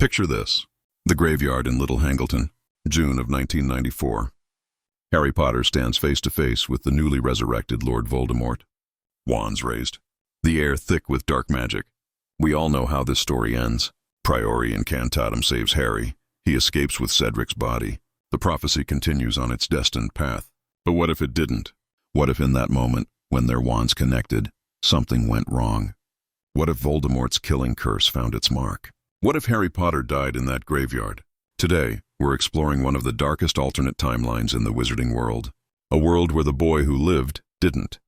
Picture this. The graveyard in Little Hangleton, June of 1994. Harry Potter stands face to face with the newly resurrected Lord Voldemort. Wands raised. The air thick with dark magic. We all know how this story ends. Priori Incantatem saves Harry. He escapes with Cedric's body. The prophecy continues on its destined path. But what if it didn't? What if in that moment, when their wands connected, something went wrong? What if Voldemort's killing curse found its mark? What if Harry Potter died in that graveyard? Today, we're exploring one of the darkest alternate timelines in the wizarding world. A world where the boy who lived didn't.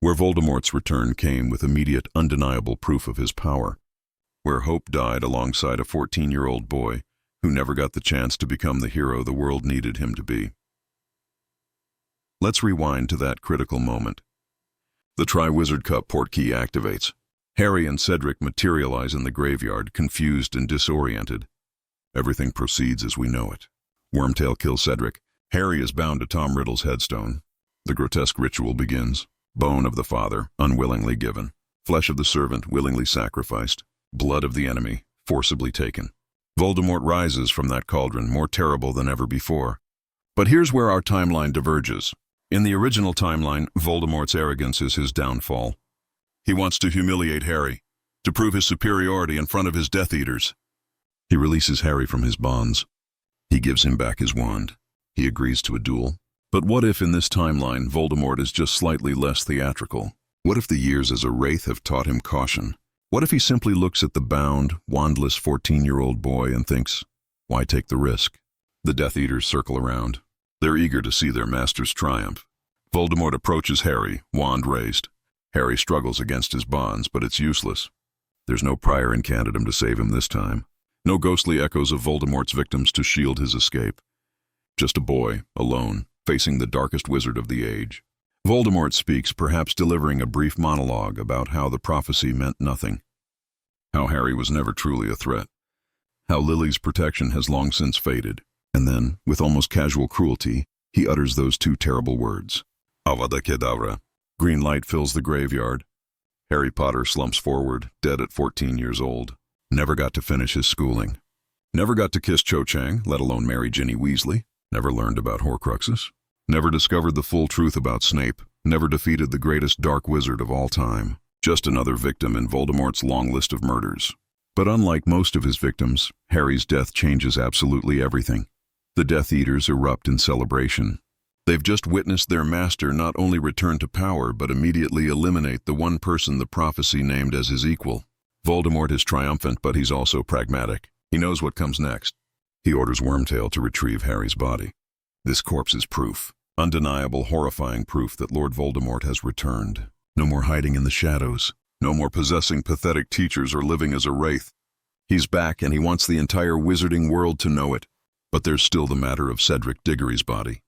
Where Voldemort's return came with immediate, undeniable proof of his power. Where hope died alongside a 14-year-old boy who never got the chance to become the hero the world needed him to be. Let's rewind to that critical moment. The Triwizard Cup portkey activates. Harry and Cedric materialize in the graveyard, confused and disoriented. Everything proceeds as we know it. Wormtail kills Cedric. Harry is bound to Tom Riddle's headstone. The grotesque ritual begins. Bone of the father, unwillingly given. Flesh of the servant, willingly sacrificed. Blood of the enemy, forcibly taken. Voldemort rises from that cauldron, more terrible than ever before. But here's where our timeline diverges. In the original timeline, Voldemort's arrogance is his downfall. He wants to humiliate Harry, to prove his superiority in front of his Death Eaters. He releases Harry from his bonds. He gives him back his wand. He agrees to a duel. But what if in this timeline, Voldemort is just slightly less theatrical? What if the years as a wraith have taught him caution? What if he simply looks at the bound, wandless 14-year-old boy and thinks, why take the risk? The Death Eaters circle around. They're eager to see their master's triumph. Voldemort approaches Harry, wand raised. Harry struggles against his bonds, but it's useless. There's no prior incantatem to save him this time. No ghostly echoes of Voldemort's victims to shield his escape. Just a boy, alone, facing the darkest wizard of the age. Voldemort speaks, perhaps delivering a brief monologue about how the prophecy meant nothing. How Harry was never truly a threat. How Lily's protection has long since faded. And then, with almost casual cruelty, he utters those two terrible words. Avada Kedavra. Green light fills the graveyard. Harry Potter slumps forward, dead at 14 years old. Never got to finish his schooling. Never got to kiss Cho Chang, let alone marry Ginny Weasley. Never learned about Horcruxes. Never discovered the full truth about Snape. Never defeated the greatest dark wizard of all time. Just another victim in Voldemort's long list of murders. But unlike most of his victims, Harry's death changes absolutely everything. The Death Eaters erupt in celebration. They've just witnessed their master not only return to power, but immediately eliminate the one person the prophecy named as his equal. Voldemort is triumphant, but he's also pragmatic. He knows what comes next. He orders Wormtail to retrieve Harry's body. This corpse is proof. Undeniable, horrifying proof that Lord Voldemort has returned. No more hiding in the shadows. No more possessing pathetic teachers or living as a wraith. He's back, and he wants the entire wizarding world to know it. But there's still the matter of Cedric Diggory's body.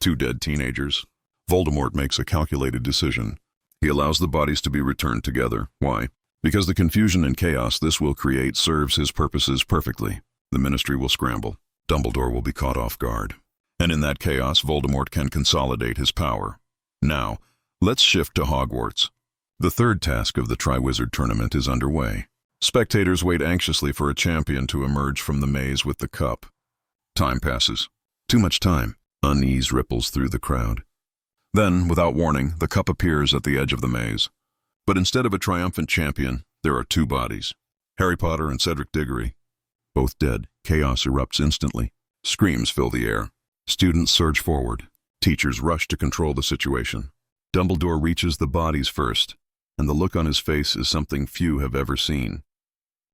2 dead teenagers. Voldemort makes a calculated decision. He allows the bodies to be returned together. Why? Because the confusion and chaos this will create serves his purposes perfectly. The Ministry will scramble. Dumbledore will be caught off guard. And in that chaos, Voldemort can consolidate his power. Now, let's shift to Hogwarts. The third task of the Triwizard Tournament is underway. Spectators wait anxiously for a champion to emerge from the maze with the cup. Time passes. Too much time. Unease ripples through the crowd. Then, without warning, the cup appears at the edge of the maze. But instead of a triumphant champion, there are 2 bodies. Harry Potter and Cedric Diggory. Both dead, chaos erupts instantly. Screams fill the air. Students surge forward. Teachers rush to control the situation. Dumbledore reaches the bodies first, and the look on his face is something few have ever seen.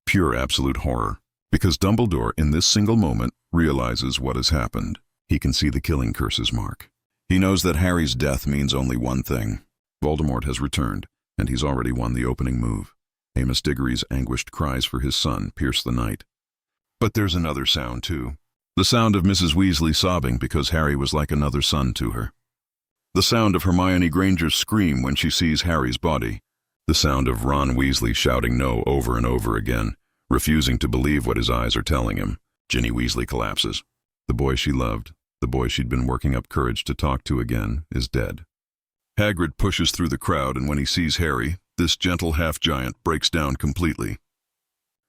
Pure absolute horror. Because Dumbledore, in this single moment, realizes what has happened. He can see the killing curse's mark. He knows that Harry's death means only one thing. Voldemort has returned, and he's already won the opening move. Amos Diggory's anguished cries for his son pierce the night. But there's another sound, too. The sound of Mrs. Weasley sobbing because Harry was like another son to her. The sound of Hermione Granger's scream when she sees Harry's body. The sound of Ron Weasley shouting no over and over again, refusing to believe what his eyes are telling him. Ginny Weasley collapses. The boy she loved, the boy she'd been working up courage to talk to again, is dead. Hagrid pushes through the crowd, and when he sees Harry, this gentle half-giant breaks down completely.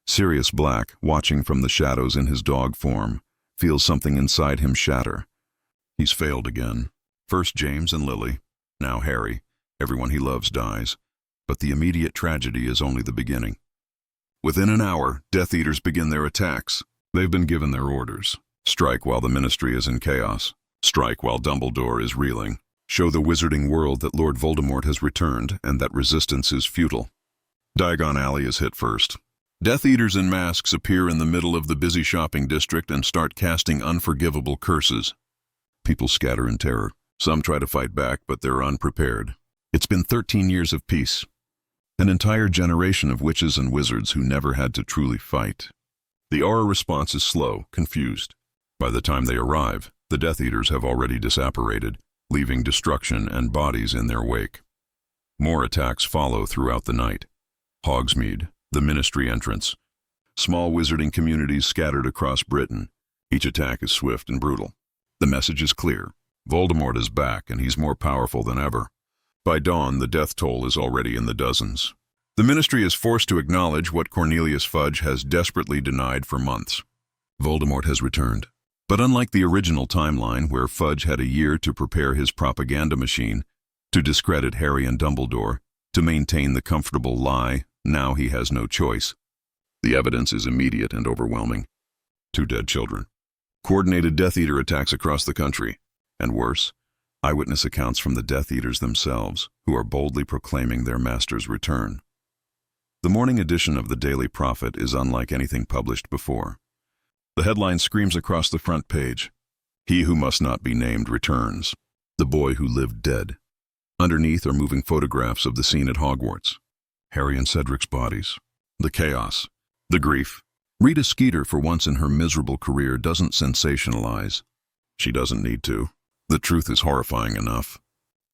Sirius Black, watching from the shadows in his dog form, feels something inside him shatter. He's failed again. First James and Lily, now Harry. Everyone he loves dies. But the immediate tragedy is only the beginning. Within an hour, Death Eaters begin their attacks. They've been given their orders. Strike while the Ministry is in chaos. Strike while Dumbledore is reeling. Show the wizarding world that Lord Voldemort has returned and that resistance is futile. Diagon Alley is hit first. Death Eaters in masks appear in the middle of the busy shopping district and start casting unforgivable curses. People scatter in terror. Some try to fight back, but they're unprepared. It's been 13 years of peace. An entire generation of witches and wizards who never had to truly fight. The aura response is slow, confused. By the time they arrive, the Death Eaters have already disapparated, leaving destruction and bodies in their wake. More attacks follow throughout the night. Hogsmeade, the Ministry entrance. Small wizarding communities scattered across Britain. Each attack is swift and brutal. The message is clear. Voldemort is back, and he's more powerful than ever. By dawn, the death toll is already in the dozens. The Ministry is forced to acknowledge what Cornelius Fudge has desperately denied for months. Voldemort has returned. But unlike the original timeline, where Fudge had a year to prepare his propaganda machine, to discredit Harry and Dumbledore, to maintain the comfortable lie, now he has no choice. The evidence is immediate and overwhelming. 2 dead children. Coordinated Death Eater attacks across the country. And worse, eyewitness accounts from the Death Eaters themselves, who are boldly proclaiming their master's return. The morning edition of the Daily Prophet is unlike anything published before. The headline screams across the front page, "He who must not be named returns. The boy who lived dead." Underneath are moving photographs of the scene at Hogwarts. Harry and Cedric's bodies. The chaos. The grief. Rita Skeeter, for once in her miserable career, doesn't sensationalize. She doesn't need to. The truth is horrifying enough.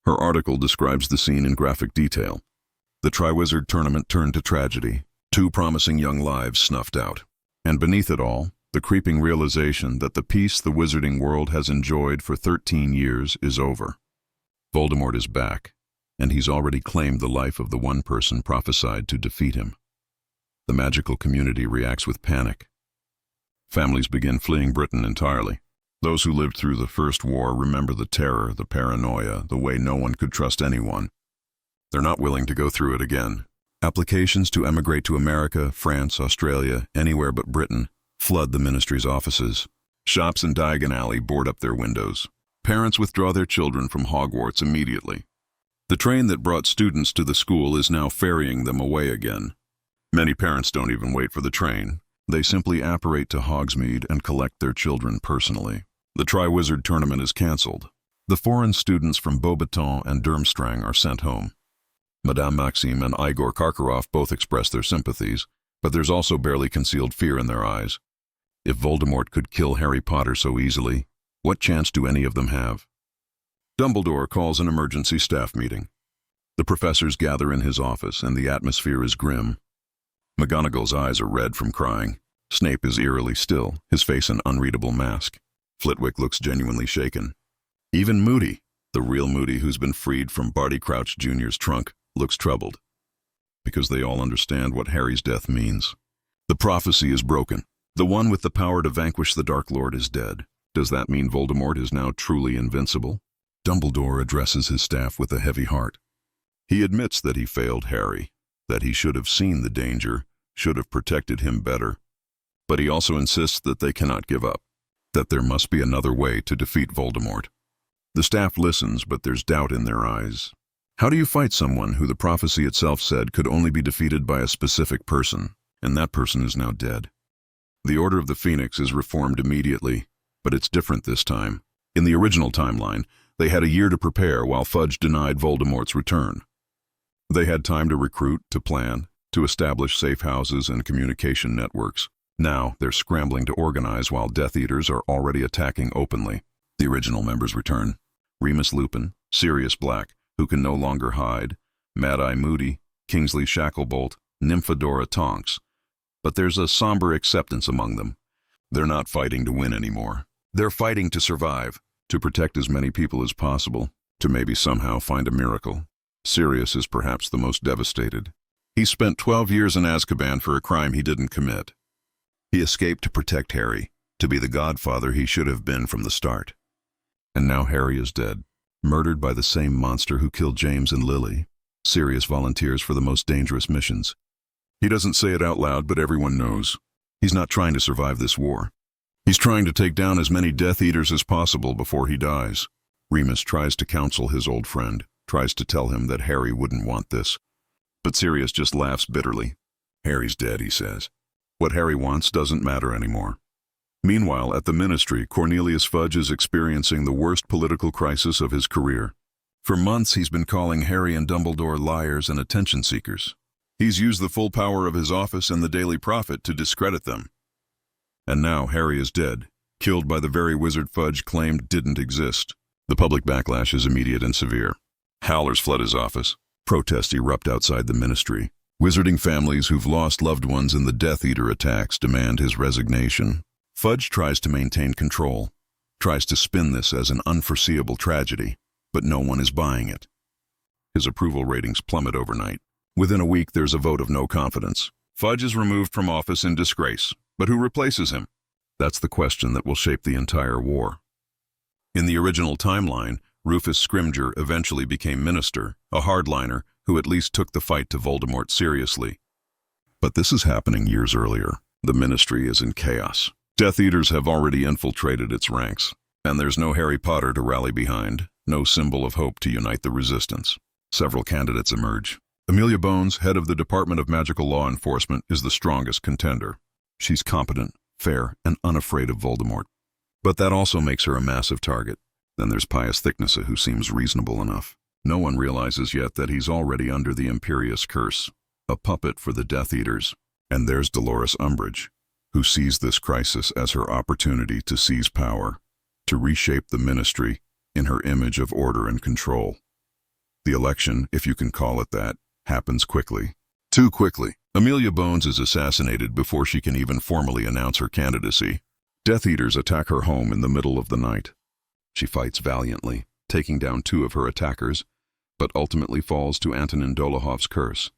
Her article describes the scene in graphic detail. The Triwizard Tournament turned to tragedy. 2 promising young lives snuffed out. And beneath it all, the creeping realization that the peace the wizarding world has enjoyed for 13 years is over. Voldemort is back, and he's already claimed the life of the one person prophesied to defeat him. The magical community reacts with panic. Families begin fleeing Britain entirely. Those who lived through the First War remember the terror, the paranoia, the way no one could trust anyone. They're not willing to go through it again. Applications to emigrate to America, France, Australia, anywhere but Britain, flood the Ministry's offices. Shops in Diagon Alley board up their windows. Parents withdraw their children from Hogwarts immediately. The train that brought students to the school is now ferrying them away again. Many parents don't even wait for the train. They simply apparate to Hogsmeade and collect their children personally. The Triwizard Tournament is cancelled. The foreign students from Beauxbaton and Durmstrang are sent home. Madame Maxime and Igor Karkaroff both express their sympathies, but there's also barely concealed fear in their eyes. If Voldemort could kill Harry Potter so easily, what chance do any of them have? Dumbledore calls an emergency staff meeting. The professors gather in his office, and the atmosphere is grim. McGonagall's eyes are red from crying. Snape is eerily still, his face an unreadable mask. Flitwick looks genuinely shaken. Even Moody, the real Moody who's been freed from Barty Crouch Jr.'s trunk, looks troubled. Because they all understand what Harry's death means. The prophecy is broken. The one with the power to vanquish the Dark Lord is dead. Does that mean Voldemort is now truly invincible? Dumbledore addresses his staff with a heavy heart. He admits that he failed Harry, that he should have seen the danger, should have protected him better. But he also insists that they cannot give up, that there must be another way to defeat Voldemort. The staff listens, but there's doubt in their eyes. How do you fight someone who the prophecy itself said could only be defeated by a specific person, and that person is now dead? The Order of the Phoenix is reformed immediately, but it's different this time. In the original timeline, they had a year to prepare while Fudge denied Voldemort's return. They had time to recruit, to plan, to establish safe houses and communication networks. Now, they're scrambling to organize while Death Eaters are already attacking openly. The original members return. Remus Lupin, Sirius Black, who can no longer hide, Mad-Eye Moody, Kingsley Shacklebolt, Nymphadora Tonks. But there's a somber acceptance among them. They're not fighting to win anymore. They're fighting to survive, to protect as many people as possible, to maybe somehow find a miracle. Sirius is perhaps the most devastated. He spent 12 years in Azkaban for a crime he didn't commit. He escaped to protect Harry, to be the godfather he should have been from the start. And now Harry is dead, murdered by the same monster who killed James and Lily, Sirius volunteers for the most dangerous missions. He doesn't say it out loud, but everyone knows. He's not trying to survive this war. He's trying to take down as many Death Eaters as possible before he dies. Remus tries to counsel his old friend, tries to tell him that Harry wouldn't want this. But Sirius just laughs bitterly. Harry's dead, he says. What Harry wants doesn't matter anymore. Meanwhile, at the Ministry, Cornelius Fudge is experiencing the worst political crisis of his career. For months, he's been calling Harry and Dumbledore liars and attention seekers. He's used the full power of his office and the Daily Prophet to discredit them. And now Harry is dead, killed by the very wizard Fudge claimed didn't exist. The public backlash is immediate and severe. Howlers flood his office. Protests erupt outside the Ministry. Wizarding families who've lost loved ones in the Death Eater attacks demand his resignation. Fudge tries to maintain control, tries to spin this as an unforeseeable tragedy, but no one is buying it. His approval ratings plummet overnight. Within a week, there's a vote of no confidence. Fudge is removed from office in disgrace, but who replaces him? That's the question that will shape the entire war. In the original timeline, Rufus Scrimgeour eventually became minister, a hardliner who at least took the fight to Voldemort seriously. But this is happening years earlier. The Ministry is in chaos. Death Eaters have already infiltrated its ranks, and there's no Harry Potter to rally behind, no symbol of hope to unite the resistance. Several candidates emerge. Amelia Bones, head of the Department of Magical Law Enforcement, is the strongest contender. She's competent, fair, and unafraid of Voldemort. But that also makes her a massive target. Then there's Pius Thicknesse, who seems reasonable enough. No one realizes yet that he's already under the Imperious Curse, a puppet for the Death Eaters. And there's Dolores Umbridge, who sees this crisis as her opportunity to seize power, to reshape the Ministry in her image of order and control. The election, if you can call it that, happens quickly. Too quickly. Amelia Bones is assassinated before she can even formally announce her candidacy. Death Eaters attack her home in the middle of the night. She fights valiantly, taking down 2 of her attackers, but ultimately falls to Antonin Dolohov's curse.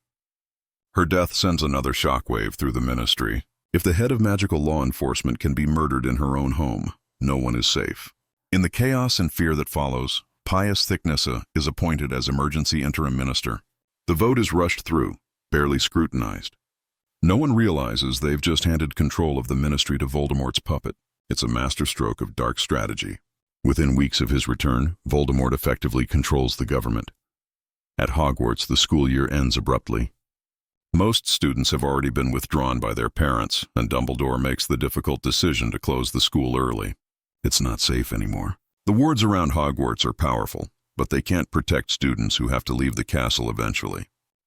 Her death sends another shockwave through the Ministry. If the head of magical law enforcement can be murdered in her own home, no one is safe. In the chaos and fear that follows, Pius Thicknesse is appointed as emergency interim minister. The vote is rushed through, barely scrutinized. No one realizes they've just handed control of the Ministry to Voldemort's puppet. It's a masterstroke of dark strategy. Within weeks of his return, Voldemort effectively controls the government. At Hogwarts, the school year ends abruptly. Most students have already been withdrawn by their parents, and Dumbledore makes the difficult decision to close the school early. It's not safe anymore. The wards around Hogwarts are powerful, but they can't protect students who have to leave the castle eventually.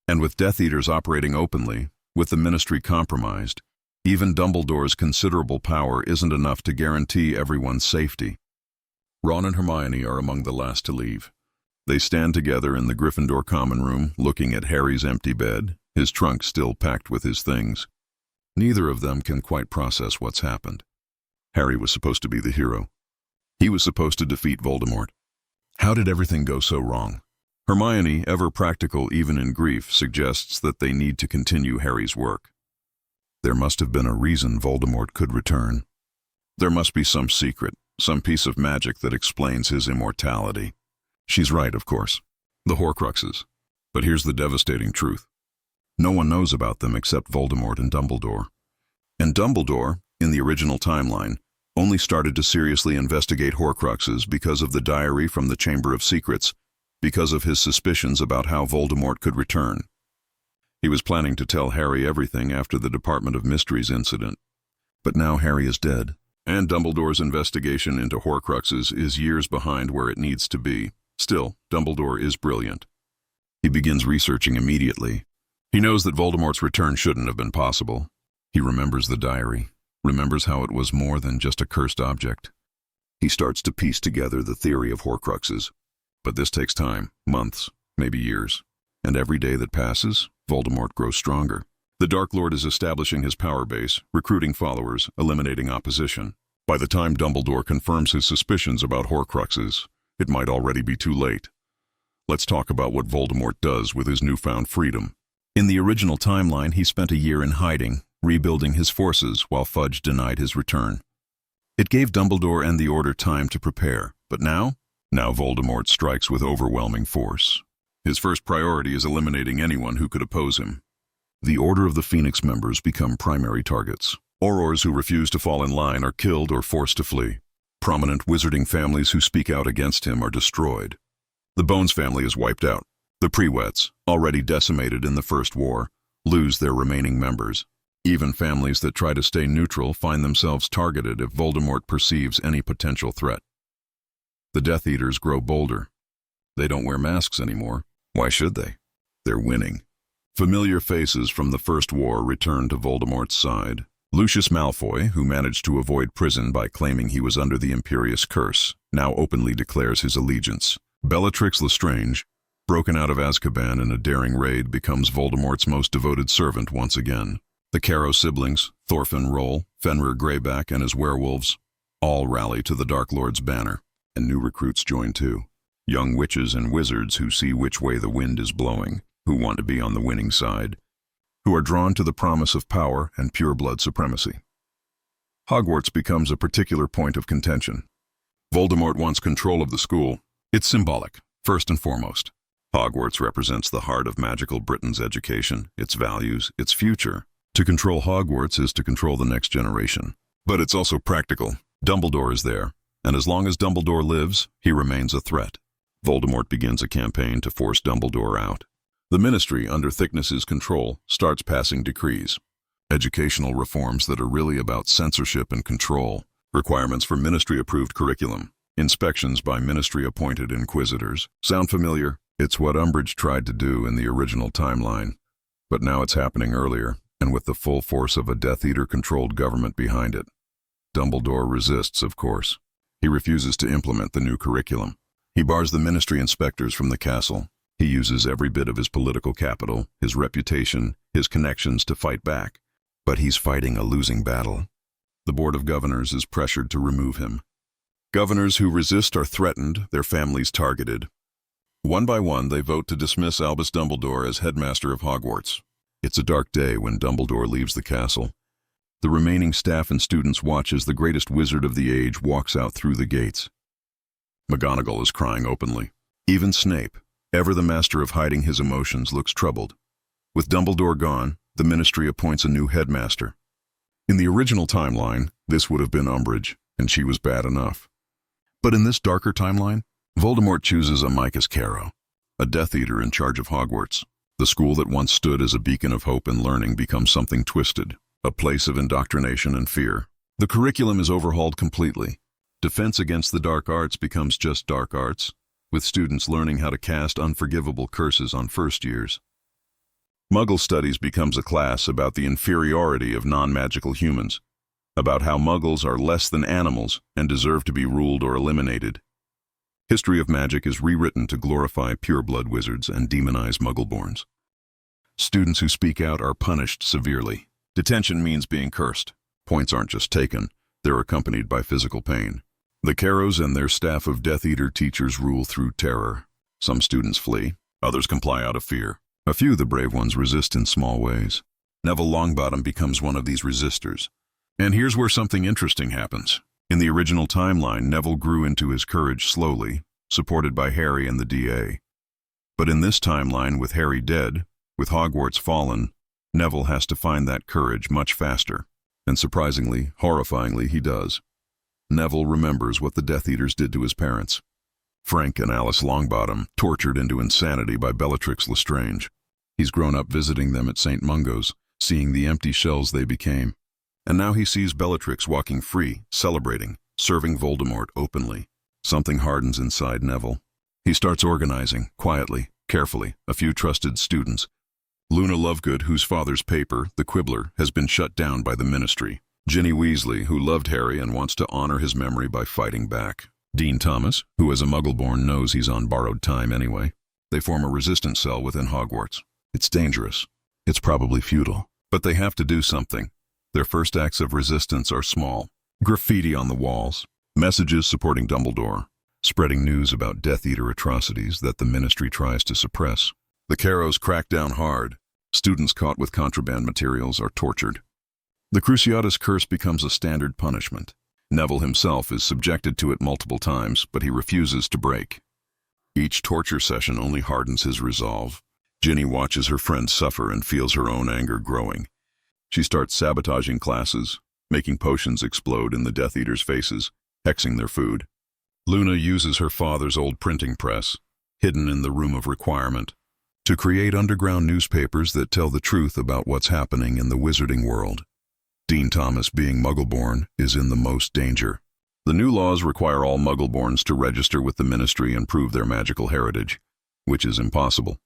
And with Death Eaters operating openly, with the Ministry compromised, even Dumbledore's considerable power isn't enough to guarantee everyone's safety. Ron and Hermione are among the last to leave. They stand together in the Gryffindor common room, looking at Harry's empty bed, his trunk still packed with his things. Neither of them can quite process what's happened. Harry was supposed to be the hero. He was supposed to defeat Voldemort. How did everything go so wrong? Hermione, ever practical even in grief, suggests that they need to continue Harry's work. There must have been a reason Voldemort could return. There must be some secret, some piece of magic that explains his immortality. She's right, of course. The Horcruxes. But here's the devastating truth. No one knows about them except Voldemort and Dumbledore. And Dumbledore, in the original timeline, only started to seriously investigate Horcruxes because of the diary from the Chamber of Secrets, because of his suspicions about how Voldemort could return. He was planning to tell Harry everything after the Department of Mysteries incident. But now Harry is dead, and Dumbledore's investigation into Horcruxes is years behind where it needs to be. Still, Dumbledore is brilliant. He begins researching immediately. He knows that Voldemort's return shouldn't have been possible. He remembers the diary, remembers how it was more than just a cursed object. He starts to piece together the theory of Horcruxes. But this takes time, months, maybe years. And every day that passes, Voldemort grows stronger. The Dark Lord is establishing his power base, recruiting followers, eliminating opposition. By the time Dumbledore confirms his suspicions about Horcruxes, it might already be too late. Let's talk about what Voldemort does with his newfound freedom. In the original timeline, he spent a year in hiding, rebuilding his forces while Fudge denied his return. It gave Dumbledore and the Order time to prepare, but now Voldemort strikes with overwhelming force. His first priority is eliminating anyone who could oppose him. The Order of the Phoenix members become primary targets. Aurors who refuse to fall in line are killed or forced to flee. Prominent wizarding families who speak out against him are destroyed. The Bones family is wiped out. The Prewets, already decimated in the First War, lose their remaining members. Even families that try to stay neutral find themselves targeted if Voldemort perceives any potential threat. The Death Eaters grow bolder. They don't wear masks anymore. Why should they? They're winning. Familiar faces from the First War return to Voldemort's side. Lucius Malfoy, who managed to avoid prison by claiming he was under the Imperious Curse, now openly declares his allegiance. Bellatrix Lestrange, broken out of Azkaban in a daring raid, becomes Voldemort's most devoted servant once again. The Caro siblings, Thorfinn Roll, Fenrir Greyback, and his werewolves, all rally to the Dark Lord's banner, and new recruits join too. Young witches and wizards who see which way the wind is blowing, who want to be on the winning side, who are drawn to the promise of power and pure-blood supremacy. Hogwarts becomes a particular point of contention. Voldemort wants control of the school. It's symbolic, first and foremost. Hogwarts represents the heart of magical Britain's education, its values, its future. To control Hogwarts is to control the next generation. But it's also practical. Dumbledore is there, and as long as Dumbledore lives, he remains a threat. Voldemort begins a campaign to force Dumbledore out. The Ministry, under Thickness's control, starts passing decrees. Educational reforms that are really about censorship and control. Requirements for Ministry-approved curriculum. Inspections by Ministry-appointed inquisitors. Sound familiar? It's what Umbridge tried to do in the original timeline. But now it's happening earlier, and with the full force of a Death Eater-controlled government behind it. Dumbledore resists, of course. He refuses to implement the new curriculum. He bars the Ministry inspectors from the castle. He uses every bit of his political capital, his reputation, his connections to fight back. But he's fighting a losing battle. The Board of Governors is pressured to remove him. Governors who resist are threatened, their families targeted. One by one, they vote to dismiss Albus Dumbledore as headmaster of Hogwarts. It's a dark day when Dumbledore leaves the castle. The remaining staff and students watch as the greatest wizard of the age walks out through the gates. McGonagall is crying openly. Even Snape, ever the master of hiding his emotions, looks troubled. With Dumbledore gone, the Ministry appoints a new headmaster. In the original timeline, this would have been Umbridge, and she was bad enough. But in this darker timeline, Voldemort chooses Amicus Carrow, a Death Eater in charge of Hogwarts. The school that once stood as a beacon of hope and learning becomes something twisted, a place of indoctrination and fear. The curriculum is overhauled completely. Defense against the dark arts becomes just dark arts, with students learning how to cast unforgivable curses on first years. Muggle Studies becomes a class about the inferiority of non-magical humans, about how Muggles are less than animals and deserve to be ruled or eliminated. History of magic is rewritten to glorify pure-blood wizards and demonize Muggleborns. Students who speak out are punished severely. Detention means being cursed. Points aren't just taken, they're accompanied by physical pain. The Carrows and their staff of Death Eater teachers rule through terror. Some students flee, others comply out of fear. A few, the brave ones, resist in small ways. Neville Longbottom becomes one of these resistors. And here's where something interesting happens. In the original timeline, Neville grew into his courage slowly, supported by Harry and the DA. But in this timeline, with Harry dead, with Hogwarts fallen, Neville has to find that courage much faster. And surprisingly, horrifyingly, he does. Neville remembers what the Death Eaters did to his parents. Frank and Alice Longbottom, tortured into insanity by Bellatrix Lestrange. He's grown up visiting them at St. Mungo's, seeing the empty shells they became. And now he sees Bellatrix walking free, celebrating, serving Voldemort openly. Something hardens inside Neville. He starts organizing, quietly, carefully, a few trusted students. Luna Lovegood, whose father's paper, The Quibbler, has been shut down by the Ministry. Ginny Weasley, who loved Harry and wants to honor his memory by fighting back. Dean Thomas, who as a Muggleborn knows he's on borrowed time anyway. They form a resistance cell within Hogwarts. It's dangerous. It's probably futile. But they have to do something. Their first acts of resistance are small. Graffiti on the walls, messages supporting Dumbledore, spreading news about Death Eater atrocities that the Ministry tries to suppress. The Carrows crack down hard. Students caught with contraband materials are tortured. The Cruciatus curse becomes a standard punishment. Neville himself is subjected to it multiple times, but he refuses to break. Each torture session only hardens his resolve. Ginny watches her friends suffer and feels her own anger growing. She starts sabotaging classes, making potions explode in the Death Eaters' faces, hexing their food. Luna uses her father's old printing press, hidden in the Room of Requirement, to create underground newspapers that tell the truth about what's happening in the wizarding world. Dean Thomas, being Muggleborn, is in the most danger. The new laws require all Muggleborns to register with the Ministry and prove their magical heritage, which is impossible.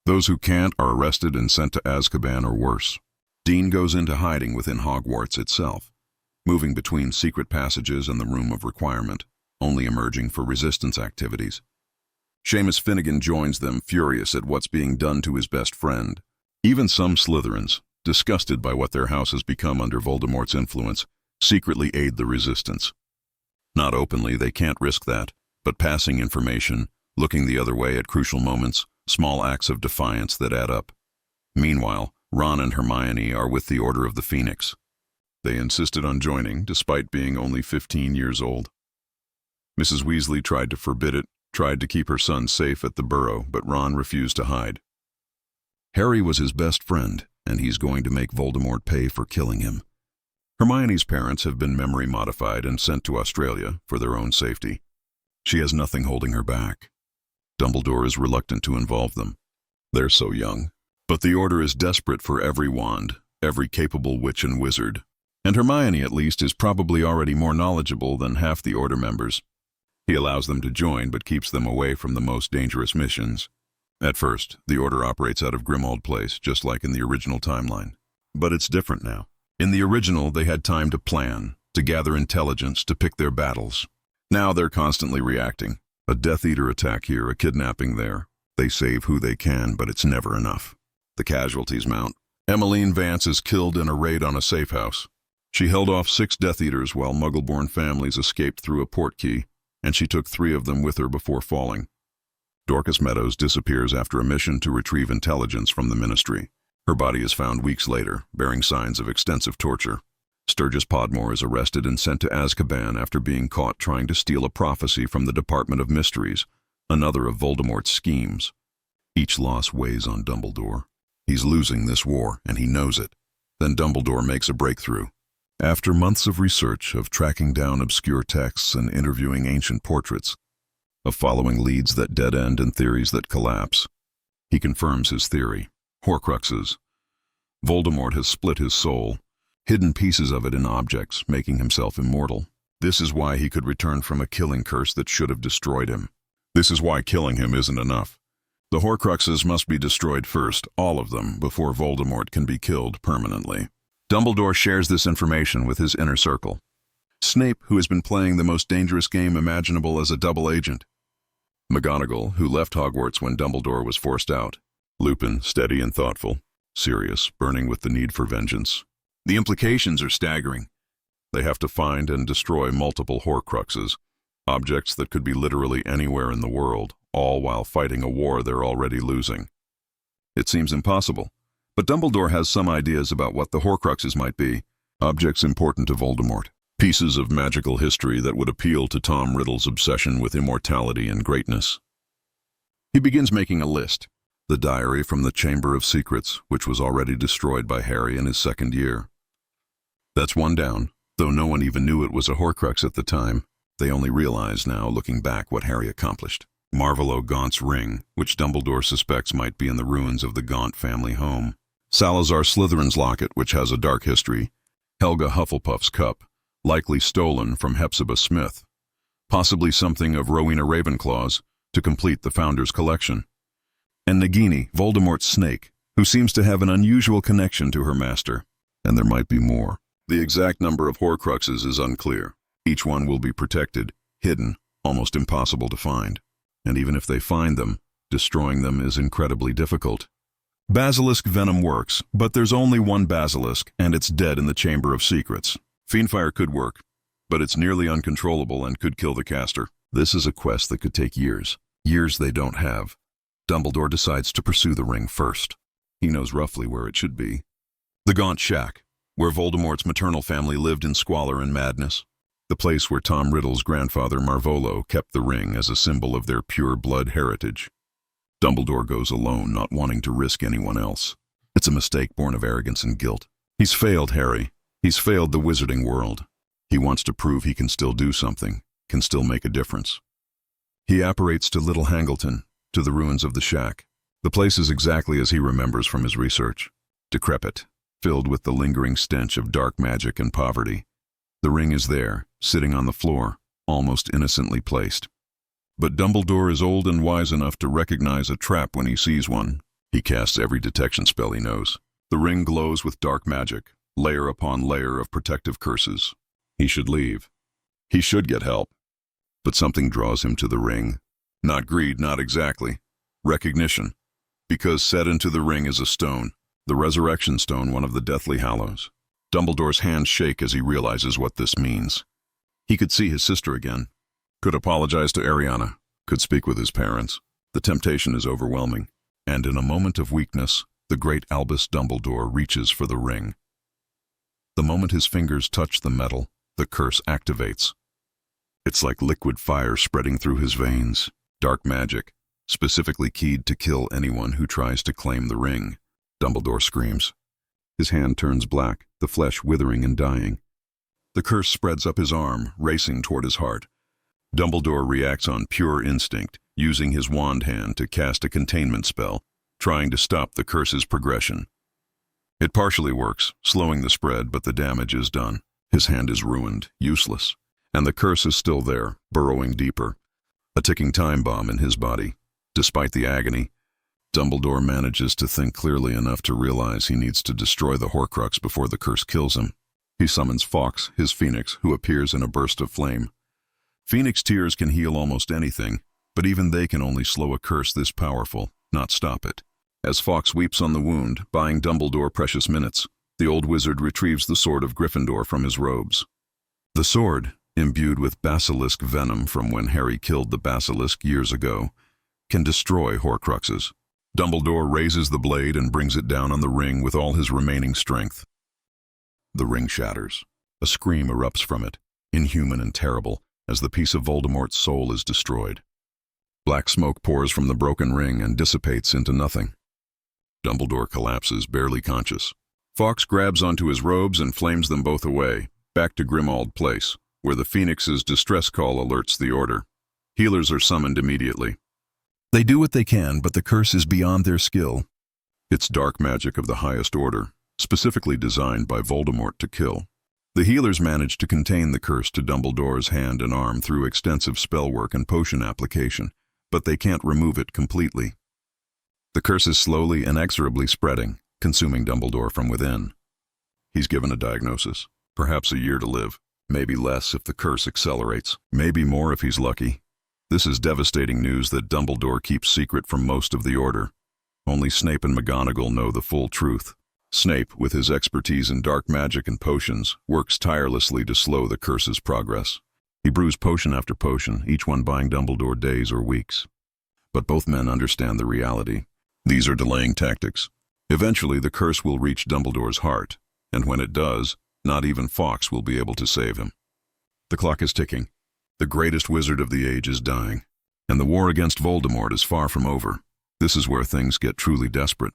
Those who can't are arrested and sent to Azkaban or worse. Dean goes into hiding within Hogwarts itself, moving between secret passages and the Room of Requirement, only emerging for resistance activities. Seamus Finnegan joins them, furious at what's being done to his best friend. Even some Slytherins, disgusted by what their house has become under Voldemort's influence, secretly aid the resistance. Not openly, they can't risk that, but passing information, looking the other way at crucial moments, small acts of defiance that add up. Meanwhile, Ron and Hermione are with the Order of the Phoenix. They insisted on joining, despite being only 15 years old. Mrs. Weasley tried to forbid it, tried to keep her son safe at the Burrow, but Ron refused to hide. Harry was his best friend, and he's going to make Voldemort pay for killing him. Hermione's parents have been memory modified and sent to Australia for their own safety. She has nothing holding her back. Dumbledore is reluctant to involve them. They're so young. But the Order is desperate for every wand, every capable witch and wizard. And Hermione, at least, is probably already more knowledgeable than half the Order members. He allows them to join, but keeps them away from the most dangerous missions. At first, the Order operates out of Grimmauld Place, just like in the original timeline. But it's different now. In the original, they had time to plan, to gather intelligence, to pick their battles. Now they're constantly reacting. A Death Eater attack here, a kidnapping there. They save who they can, but it's never enough. The casualties mount. Emmeline Vance is killed in a raid on a safe house. She held off 6 Death Eaters while Muggleborn families escaped through a portkey, and she took 3 of them with her before falling. Dorcas Meadows disappears after a mission to retrieve intelligence from the Ministry. Her body is found weeks later, bearing signs of extensive torture. Sturgis Podmore is arrested and sent to Azkaban after being caught trying to steal a prophecy from the Department of Mysteries, another of Voldemort's schemes. Each loss weighs on Dumbledore. He's losing this war, and he knows it. Then Dumbledore makes a breakthrough. After months of research, of tracking down obscure texts and interviewing ancient portraits, of following leads that dead end and theories that collapse, he confirms his theory. Horcruxes. Voldemort has split his soul, hidden pieces of it in objects, making himself immortal. This is why he could return from a killing curse that should have destroyed him. This is why killing him isn't enough. The Horcruxes must be destroyed first, all of them, before Voldemort can be killed permanently. Dumbledore shares this information with his inner circle. Snape, who has been playing the most dangerous game imaginable as a double agent. McGonagall, who left Hogwarts when Dumbledore was forced out. Lupin, steady and thoughtful. Sirius, burning with the need for vengeance. The implications are staggering. They have to find and destroy multiple Horcruxes, objects that could be literally anywhere in the world, all while fighting a war they're already losing. It seems impossible, but Dumbledore has some ideas about what the Horcruxes might be, objects important to Voldemort, pieces of magical history that would appeal to Tom Riddle's obsession with immortality and greatness. He begins making a list, the diary from the Chamber of Secrets, which was already destroyed by Harry in his second year. That's one down, though no one even knew it was a Horcrux at the time. They only realize now, looking back, what Harry accomplished. Marvolo Gaunt's ring, which Dumbledore suspects might be in the ruins of the Gaunt family home. Salazar Slytherin's locket, which has a dark history. Helga Hufflepuff's cup, likely stolen from Hepzibah Smith. Possibly something of Rowena Ravenclaw's, to complete the Founder's collection. And Nagini, Voldemort's snake, who seems to have an unusual connection to her master. And there might be more. The exact number of Horcruxes is unclear. Each one will be protected, hidden, almost impossible to find. And even if they find them, destroying them is incredibly difficult. Basilisk venom works, but there's only one basilisk, and it's dead in the Chamber of Secrets. Fiendfire could work, but it's nearly uncontrollable and could kill the caster. This is a quest that could take years. Years they don't have. Dumbledore decides to pursue the ring first. He knows roughly where it should be. The Gaunt Shack, where Voldemort's maternal family lived in squalor and madness. The place where Tom Riddle's grandfather Marvolo kept the ring as a symbol of their pure blood heritage. Dumbledore goes alone, not wanting to risk anyone else. It's a mistake born of arrogance and guilt. He's failed Harry. He's failed the wizarding world. He wants to prove he can still do something, can still make a difference. He apparates to Little Hangleton, to the ruins of the shack. The place is exactly as he remembers from his research. Decrepit, filled with the lingering stench of dark magic and poverty. The ring is there, sitting on the floor, almost innocently placed. But Dumbledore is old and wise enough to recognize a trap when he sees one. He casts every detection spell he knows. The ring glows with dark magic, layer upon layer of protective curses. He should leave. He should get help. But something draws him to the ring. Not greed, not exactly. Recognition. Because set into the ring is a stone, the Resurrection Stone, one of the Deathly Hallows. Dumbledore's hands shake as he realizes what this means. He could see his sister again, could apologize to Ariana, could speak with his parents. The temptation is overwhelming, and in a moment of weakness, the great Albus Dumbledore reaches for the ring. The moment his fingers touch the metal, the curse activates. It's like liquid fire spreading through his veins, dark magic, specifically keyed to kill anyone who tries to claim the ring. Dumbledore screams. His hand turns black, the flesh withering and dying. The curse spreads up his arm, racing toward his heart. Dumbledore reacts on pure instinct, using his wand hand to cast a containment spell, trying to stop the curse's progression. It partially works, slowing the spread, but the damage is done. His hand is ruined, useless, and the curse is still there, burrowing deeper. A ticking time bomb in his body. Despite the agony, Dumbledore manages to think clearly enough to realize he needs to destroy the Horcrux before the curse kills him. He summons Fawkes, his phoenix, who appears in a burst of flame. Phoenix tears can heal almost anything, but even they can only slow a curse this powerful, not stop it. As Fawkes weeps on the wound, buying Dumbledore precious minutes, the old wizard retrieves the sword of Gryffindor from his robes. The sword, imbued with basilisk venom from when Harry killed the basilisk years ago, can destroy Horcruxes. Dumbledore raises the blade and brings it down on the ring with all his remaining strength. The ring shatters. A scream erupts from it, inhuman and terrible, as the piece of Voldemort's soul is destroyed. Black smoke pours from the broken ring and dissipates into nothing. Dumbledore collapses, barely conscious. Fawkes grabs onto his robes and flames them both away, back to Grimmauld Place, where the Phoenix's distress call alerts the Order. Healers are summoned immediately. They do what they can, but the curse is beyond their skill. It's dark magic of the highest order, specifically designed by Voldemort to kill. The healers manage to contain the curse to Dumbledore's hand and arm through extensive spellwork and potion application, but they can't remove it completely. The curse is slowly, inexorably spreading, consuming Dumbledore from within. He's given a diagnosis, perhaps a year to live, maybe less if the curse accelerates, maybe more if he's lucky. This is devastating news that Dumbledore keeps secret from most of the Order. Only Snape and McGonagall know the full truth. Snape, with his expertise in dark magic and potions, works tirelessly to slow the curse's progress. He brews potion after potion, each one buying Dumbledore days or weeks. But both men understand the reality. These are delaying tactics. Eventually, the curse will reach Dumbledore's heart, and when it does, not even Fawkes will be able to save him. The clock is ticking. The greatest wizard of the age is dying, and the war against Voldemort is far from over. This is where things get truly desperate.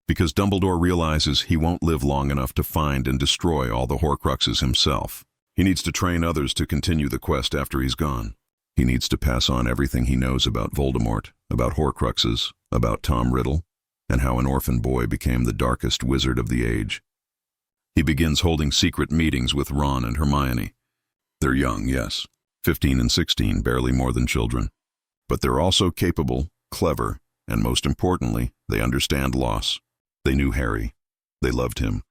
Because Dumbledore realizes he won't live long enough to find and destroy all the Horcruxes himself. He needs to train others to continue the quest after he's gone. He needs to pass on everything he knows about Voldemort, about Horcruxes, about Tom Riddle, and how an orphan boy became the darkest wizard of the age. He begins holding secret meetings with Ron and Hermione. They're young, yes, 15 and 16, barely more than children. But they're also capable, clever, and most importantly, they understand loss. They knew Harry. They loved him.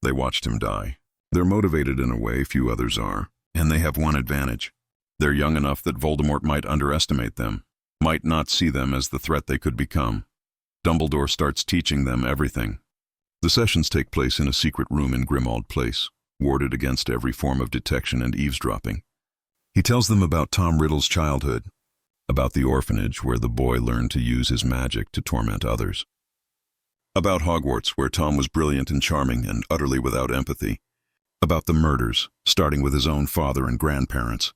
They watched him die. They're motivated in a way few others are, and they have one advantage. They're young enough that Voldemort might underestimate them, might not see them as the threat they could become. Dumbledore starts teaching them everything. The sessions take place in a secret room in Grimmauld Place, warded against every form of detection and eavesdropping. He tells them about Tom Riddle's childhood, about the orphanage where the boy learned to use his magic to torment others. About Hogwarts, where Tom was brilliant and charming and utterly without empathy. About the murders, starting with his own father and grandparents.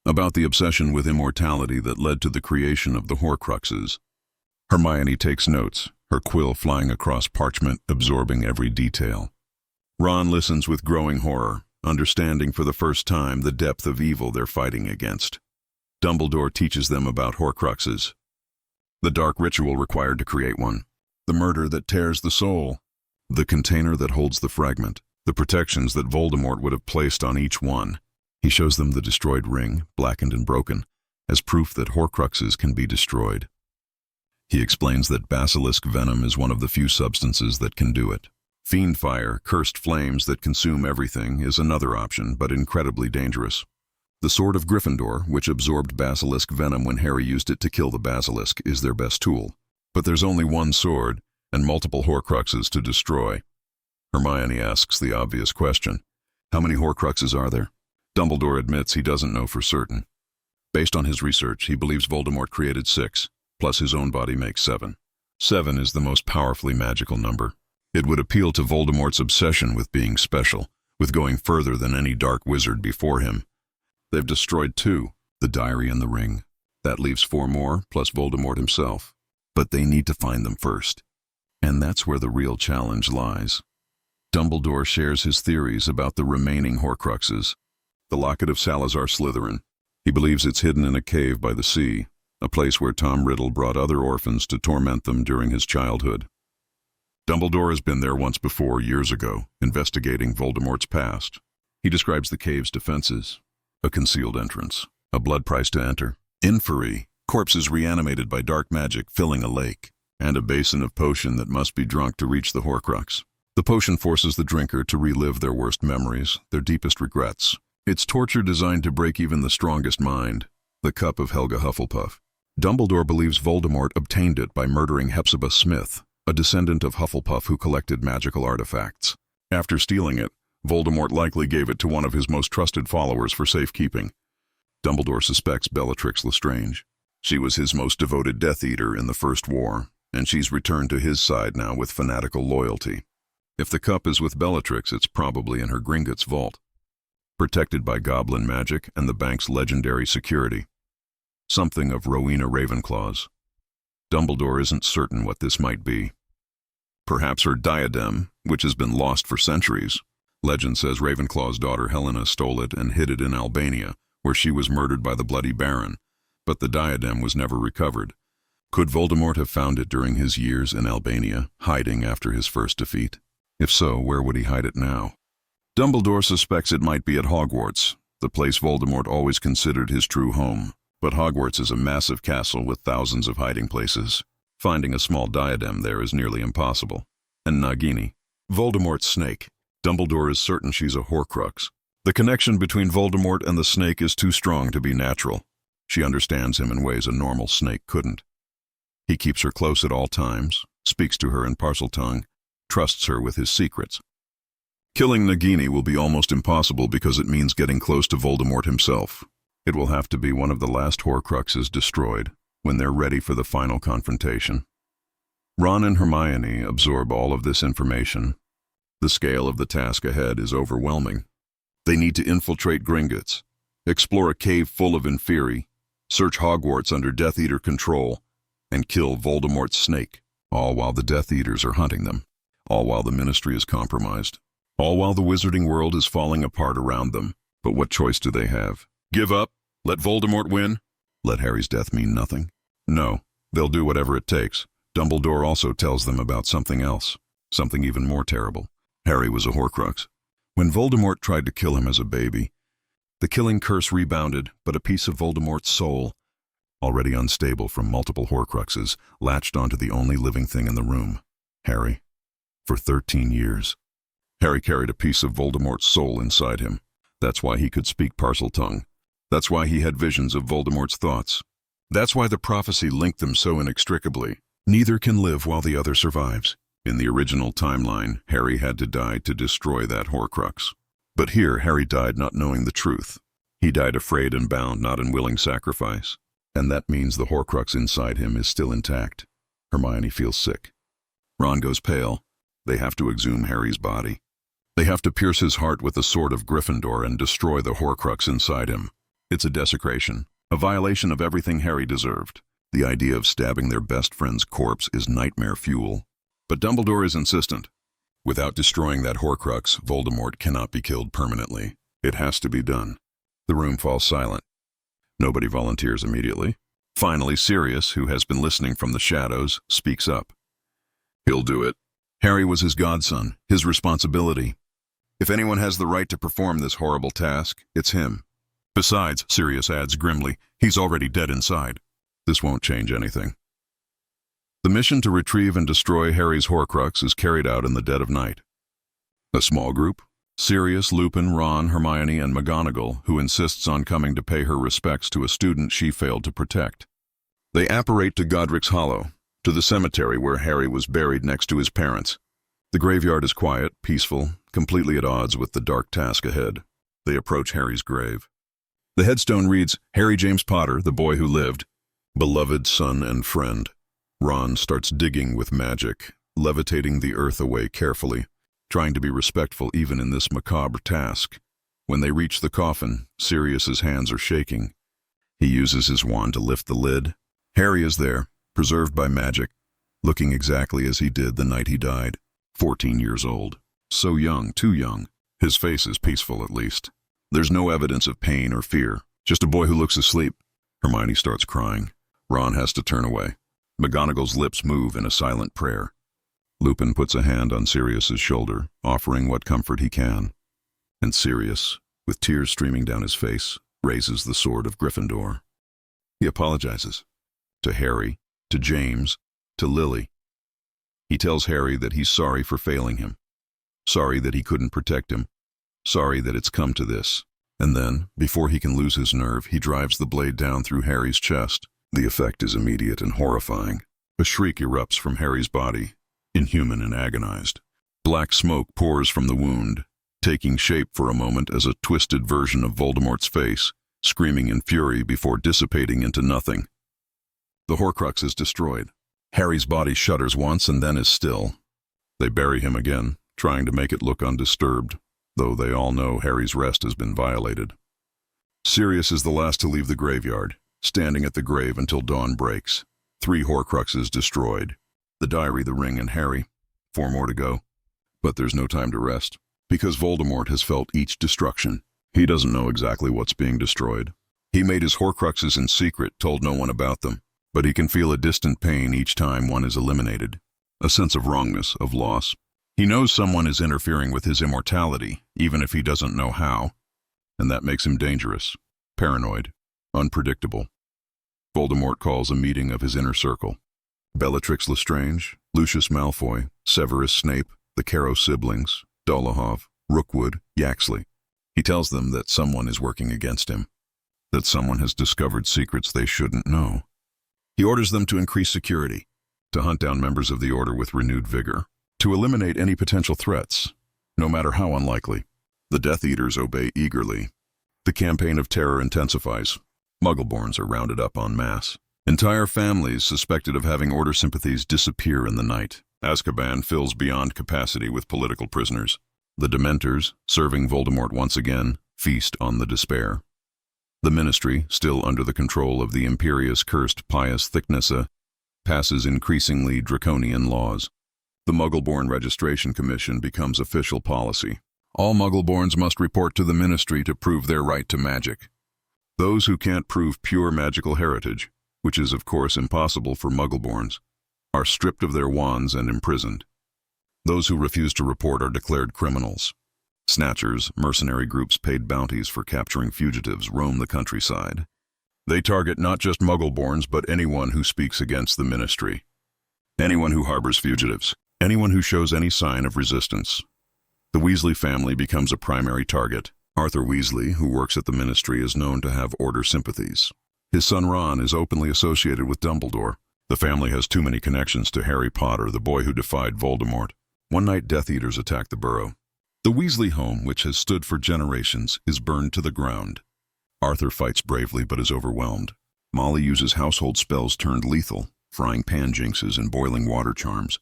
About the obsession with immortality that led to the creation of the Horcruxes. Hermione takes notes, her quill flying across parchment, absorbing every detail. Ron listens with growing horror, understanding for the first time the depth of evil they're fighting against. Dumbledore teaches them about Horcruxes. The dark ritual required to create one. The murder that tears the soul. The container that holds the fragment. The protections that Voldemort would have placed on each one. He shows them the destroyed ring, blackened and broken, as proof that Horcruxes can be destroyed. He explains that basilisk venom is one of the few substances that can do it. Fiend fire, cursed flames that consume everything, is another option, but incredibly dangerous. The sword of Gryffindor, which absorbed basilisk venom when Harry used it to kill the basilisk, is their best tool. But there's only one sword, and multiple Horcruxes to destroy. Hermione asks the obvious question. How many Horcruxes are there? Dumbledore admits he doesn't know for certain. Based on his research, he believes Voldemort created 6, plus his own body makes 7. 7 is the most powerfully magical number. It would appeal to Voldemort's obsession with being special, with going further than any dark wizard before him. They've destroyed 2, the diary and the ring. That leaves 4 more, plus Voldemort himself. But they need to find them first. And that's where the real challenge lies. Dumbledore shares his theories about the remaining Horcruxes. The locket of Salazar Slytherin. He believes it's hidden in a cave by the sea, a place where Tom Riddle brought other orphans to torment them during his childhood. Dumbledore has been there once before, years ago, investigating Voldemort's past. He describes the cave's defenses. A concealed entrance, a blood price to enter, inferi, corpses reanimated by dark magic filling a lake, and a basin of potion that must be drunk to reach the Horcrux. The potion forces the drinker to relive their worst memories, their deepest regrets. It's torture designed to break even the strongest mind. The cup of Helga Hufflepuff. Dumbledore believes Voldemort obtained it by murdering Hepzibah Smith, a descendant of Hufflepuff who collected magical artifacts. After stealing it, Voldemort likely gave it to one of his most trusted followers for safekeeping. Dumbledore suspects Bellatrix Lestrange. She was his most devoted Death Eater in the First War, and she's returned to his side now with fanatical loyalty. If the cup is with Bellatrix, it's probably in her Gringotts vault, protected by goblin magic and the bank's legendary security. Something of Rowena Ravenclaw's. Dumbledore isn't certain what this might be. Perhaps her diadem, which has been lost for centuries. Legend says Ravenclaw's daughter Helena stole it and hid it in Albania, where she was murdered by the Bloody Baron, but the diadem was never recovered. Could Voldemort have found it during his years in Albania, hiding after his first defeat? If so, where would he hide it now? Dumbledore suspects it might be at Hogwarts, the place Voldemort always considered his true home. But Hogwarts is a massive castle with thousands of hiding places. Finding a small diadem there is nearly impossible. And Nagini, Voldemort's snake. Dumbledore is certain she's a Horcrux. The connection between Voldemort and the snake is too strong to be natural. She understands him in ways a normal snake couldn't. He keeps her close at all times, speaks to her in Parseltongue, trusts her with his secrets. Killing Nagini will be almost impossible because it means getting close to Voldemort himself. It will have to be one of the last Horcruxes destroyed, when they're ready for the final confrontation. Ron and Hermione absorb all of this information. The scale of the task ahead is overwhelming. They need to infiltrate Gringotts, explore a cave full of inferi, search Hogwarts under Death Eater control, and kill Voldemort's snake, all while the Death Eaters are hunting them, all while the Ministry is compromised, all while the wizarding world is falling apart around them. But what choice do they have? Give up? Let Voldemort win? Let Harry's death mean nothing? No, they'll do whatever it takes. Dumbledore also tells them about something else, something even more terrible. Harry was a Horcrux. When Voldemort tried to kill him as a baby, the killing curse rebounded, but a piece of Voldemort's soul, already unstable from multiple Horcruxes, latched onto the only living thing in the room, Harry. For 13 years. Harry carried a piece of Voldemort's soul inside him. That's why he could speak Parseltongue. That's why he had visions of Voldemort's thoughts. That's why the prophecy linked them so inextricably. Neither can live while the other survives. In the original timeline, Harry had to die to destroy that Horcrux. But here, Harry died not knowing the truth. He died afraid and bound, not in willing sacrifice. And that means the Horcrux inside him is still intact. Hermione feels sick. Ron goes pale. They have to exhume Harry's body. They have to pierce his heart with the sword of Gryffindor and destroy the Horcrux inside him. It's a desecration, a violation of everything Harry deserved. The idea of stabbing their best friend's corpse is nightmare fuel. But Dumbledore is insistent. Without destroying that Horcrux, Voldemort cannot be killed permanently. It has to be done. The room falls silent. Nobody volunteers immediately. Finally, Sirius, who has been listening from the shadows, speaks up. He'll do it. Harry was his godson, his responsibility. If anyone has the right to perform this horrible task, it's him. Besides, Sirius adds grimly, he's already dead inside. This won't change anything. The mission to retrieve and destroy Harry's Horcrux is carried out in the dead of night. A small group, Sirius, Lupin, Ron, Hermione, and McGonagall, who insists on coming to pay her respects to a student she failed to protect. They apparate to Godric's Hollow, to the cemetery where Harry was buried next to his parents. The graveyard is quiet, peaceful, completely at odds with the dark task ahead. They approach Harry's grave. The headstone reads, Harry James Potter, the boy who lived, beloved son and friend. Ron starts digging with magic, levitating the earth away carefully, trying to be respectful even in this macabre task. When they reach the coffin, Sirius's hands are shaking. He uses his wand to lift the lid. Harry is there, preserved by magic, looking exactly as he did the night he died. 14 years old. So young, too young. His face is peaceful at least. There's no evidence of pain or fear, just a boy who looks asleep. Hermione starts crying. Ron has to turn away. McGonagall's lips move in a silent prayer. Lupin puts a hand on Sirius's shoulder, offering what comfort he can. And Sirius, with tears streaming down his face, raises the sword of Gryffindor. He apologizes. To Harry, to James, to Lily. He tells Harry that he's sorry for failing him. Sorry that he couldn't protect him. Sorry that it's come to this. And then, before he can lose his nerve, he drives the blade down through Harry's chest. The effect is immediate and horrifying. A shriek erupts from Harry's body, inhuman and agonized. Black smoke pours from the wound, taking shape for a moment as a twisted version of Voldemort's face, screaming in fury before dissipating into nothing. The Horcrux is destroyed. Harry's body shudders once and then is still. They bury him again, trying to make it look undisturbed, though they all know Harry's rest has been violated. Sirius is the last to leave the graveyard, standing at the grave until dawn breaks. 3 Horcruxes destroyed. The diary, the ring, and Harry. 4 more to go. But there's no time to rest, because Voldemort has felt each destruction. He doesn't know exactly what's being destroyed. He made his Horcruxes in secret, told no one about them, but he can feel a distant pain each time one is eliminated. A sense of wrongness, of loss. He knows someone is interfering with his immortality, even if he doesn't know how. And that makes him dangerous, paranoid, unpredictable. Voldemort calls a meeting of his inner circle. Bellatrix Lestrange, Lucius Malfoy, Severus Snape, the Carrow siblings, Dolohov, Rookwood, Yaxley. He tells them that someone is working against him, that someone has discovered secrets they shouldn't know. He orders them to increase security, to hunt down members of the Order with renewed vigor, to eliminate any potential threats, no matter how unlikely. The Death Eaters obey eagerly. The campaign of terror intensifies. Muggleborns are rounded up en masse. Entire families suspected of having Order sympathies disappear in the night. Azkaban fills beyond capacity with political prisoners. The Dementors, serving Voldemort once again, feast on the despair. The Ministry, still under the control of the imperious cursed Pius Thicknessa, passes increasingly draconian laws. The Muggleborn Registration Commission becomes official policy. All Muggleborns must report to the Ministry to prove their right to magic. Those who can't prove pure magical heritage, which is of course impossible for Muggleborns, are stripped of their wands and imprisoned. Those who refuse to report are declared criminals. Snatchers, mercenary groups paid bounties for capturing fugitives, roam the countryside. They target not just Muggleborns, but anyone who speaks against the Ministry. Anyone who harbors fugitives. Anyone who shows any sign of resistance. The Weasley family becomes a primary target. Arthur Weasley, who works at the Ministry, is known to have Order sympathies. His son Ron is openly associated with Dumbledore. The family has too many connections to Harry Potter, the boy who defied Voldemort. One night, Death Eaters attack the burrow. The Weasley home, which has stood for generations, is burned to the ground. Arthur fights bravely but is overwhelmed. Molly uses household spells turned lethal, frying pan jinxes and boiling water charms.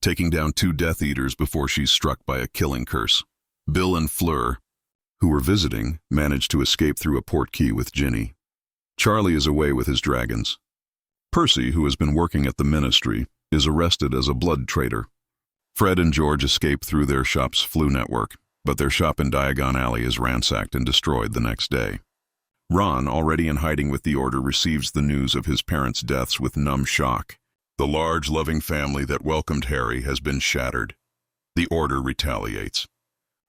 taking down 2 Death Eaters before she's struck by a killing curse. Bill and Fleur, who were visiting, manage to escape through a portkey with Ginny. Charlie is away with his dragons. Percy, who has been working at the ministry, is arrested as a blood traitor. Fred and George escape through their shop's flu network, but their shop in Diagon Alley is ransacked and destroyed the next day. Ron, already in hiding with the Order, receives the news of his parents' deaths with numb shock. The large, loving family that welcomed Harry has been shattered. The Order retaliates.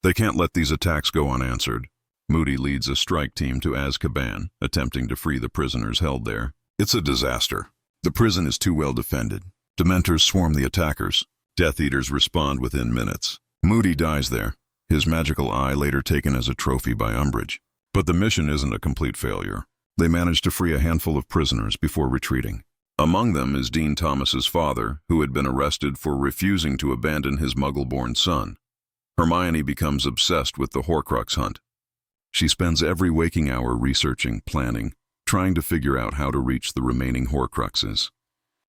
They can't let these attacks go unanswered. Moody leads a strike team to Azkaban, attempting to free the prisoners held there. It's a disaster. The prison is too well defended. Dementors swarm the attackers. Death Eaters respond within minutes. Moody dies there, his magical eye later taken as a trophy by Umbridge. But the mission isn't a complete failure. They manage to free a handful of prisoners before retreating. Among them is Dean Thomas's father, who had been arrested for refusing to abandon his Muggle-born son. Hermione becomes obsessed with the Horcrux hunt. She spends every waking hour researching, planning, trying to figure out how to reach the remaining Horcruxes.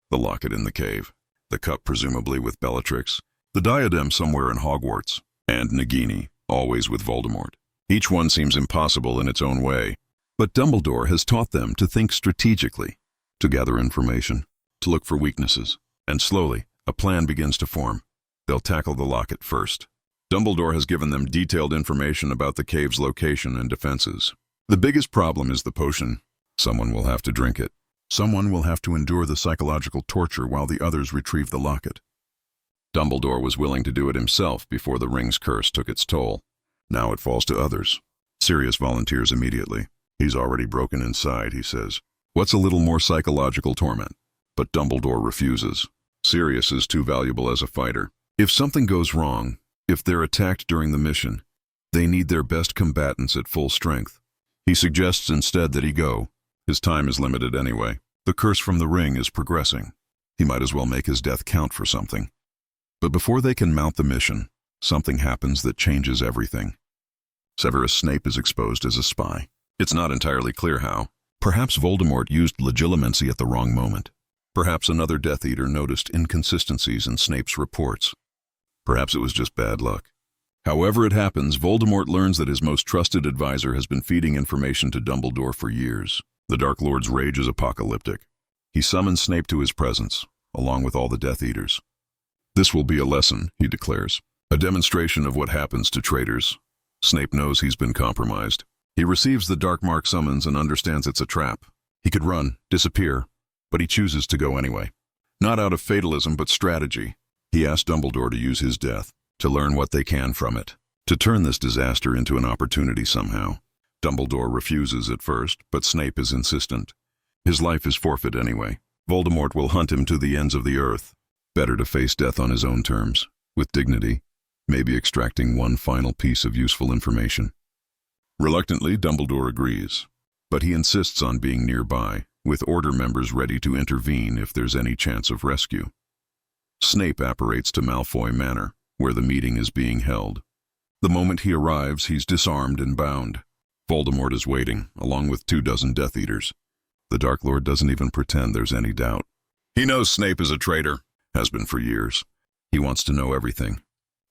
The locket in the cave, the cup presumably with Bellatrix, the diadem somewhere in Hogwarts, and Nagini, always with Voldemort. Each one seems impossible in its own way, but Dumbledore has taught them to think strategically, to gather information, to look for weaknesses, and slowly, a plan begins to form. They'll tackle the locket first. Dumbledore has given them detailed information about the cave's location and defenses. The biggest problem is the potion. Someone will have to drink it. Someone will have to endure the psychological torture while the others retrieve the locket. Dumbledore was willing to do it himself before the ring's curse took its toll. Now it falls to others. Sirius volunteers immediately. He's already broken inside, he says. What's a little more psychological torment? But Dumbledore refuses. Sirius is too valuable as a fighter. If something goes wrong, if they're attacked during the mission, they need their best combatants at full strength. He suggests instead that he go. His time is limited anyway. The curse from the ring is progressing. He might as well make his death count for something. But before they can mount the mission, something happens that changes everything. Severus Snape is exposed as a spy. It's not entirely clear how. Perhaps Voldemort used legilimency at the wrong moment. Perhaps another Death Eater noticed inconsistencies in Snape's reports. Perhaps it was just bad luck. However it happens, Voldemort learns that his most trusted advisor has been feeding information to Dumbledore for years. The Dark Lord's rage is apocalyptic. He summons Snape to his presence, along with all the Death Eaters. This will be a lesson, he declares. A demonstration of what happens to traitors. Snape knows he's been compromised. He receives the Dark Mark summons and understands it's a trap. He could run, disappear, but he chooses to go anyway. Not out of fatalism, but strategy. He asks Dumbledore to use his death, to learn what they can from it, to turn this disaster into an opportunity somehow. Dumbledore refuses at first, but Snape is insistent. His life is forfeit anyway. Voldemort will hunt him to the ends of the earth. Better to face death on his own terms, with dignity, maybe extracting one final piece of useful information. Reluctantly, Dumbledore agrees, but he insists on being nearby, with Order members ready to intervene if there's any chance of rescue. Snape apparates to Malfoy Manor, where the meeting is being held. The moment he arrives, he's disarmed and bound. Voldemort is waiting, along with 24 Death Eaters. The Dark Lord doesn't even pretend there's any doubt. He knows Snape is a traitor, has been for years. He wants to know everything.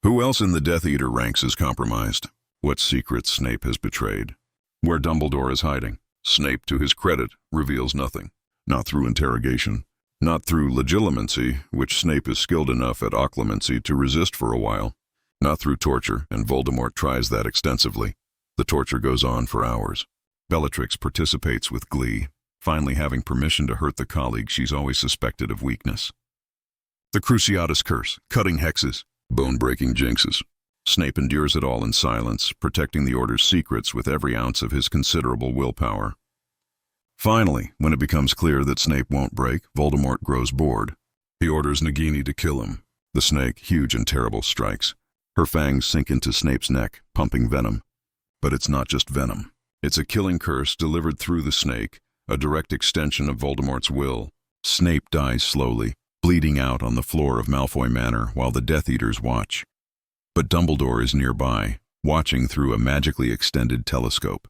Who else in the Death Eater ranks is compromised? What secrets Snape has betrayed? Where Dumbledore is hiding? Snape, to his credit, reveals nothing. Not through interrogation. Not through legilimency, which Snape is skilled enough at occlumency to resist for a while. Not through torture, and Voldemort tries that extensively. The torture goes on for hours. Bellatrix participates with glee, finally having permission to hurt the colleague she's always suspected of weakness. The Cruciatus Curse, cutting hexes, bone-breaking jinxes. Snape endures it all in silence, protecting the Order's secrets with every ounce of his considerable willpower. Finally, when it becomes clear that Snape won't break, Voldemort grows bored. He orders Nagini to kill him. The snake, huge and terrible, strikes. Her fangs sink into Snape's neck, pumping venom. But it's not just venom. It's a killing curse delivered through the snake, a direct extension of Voldemort's will. Snape dies slowly, bleeding out on the floor of Malfoy Manor while the Death Eaters watch. But Dumbledore is nearby, watching through a magically extended telescope.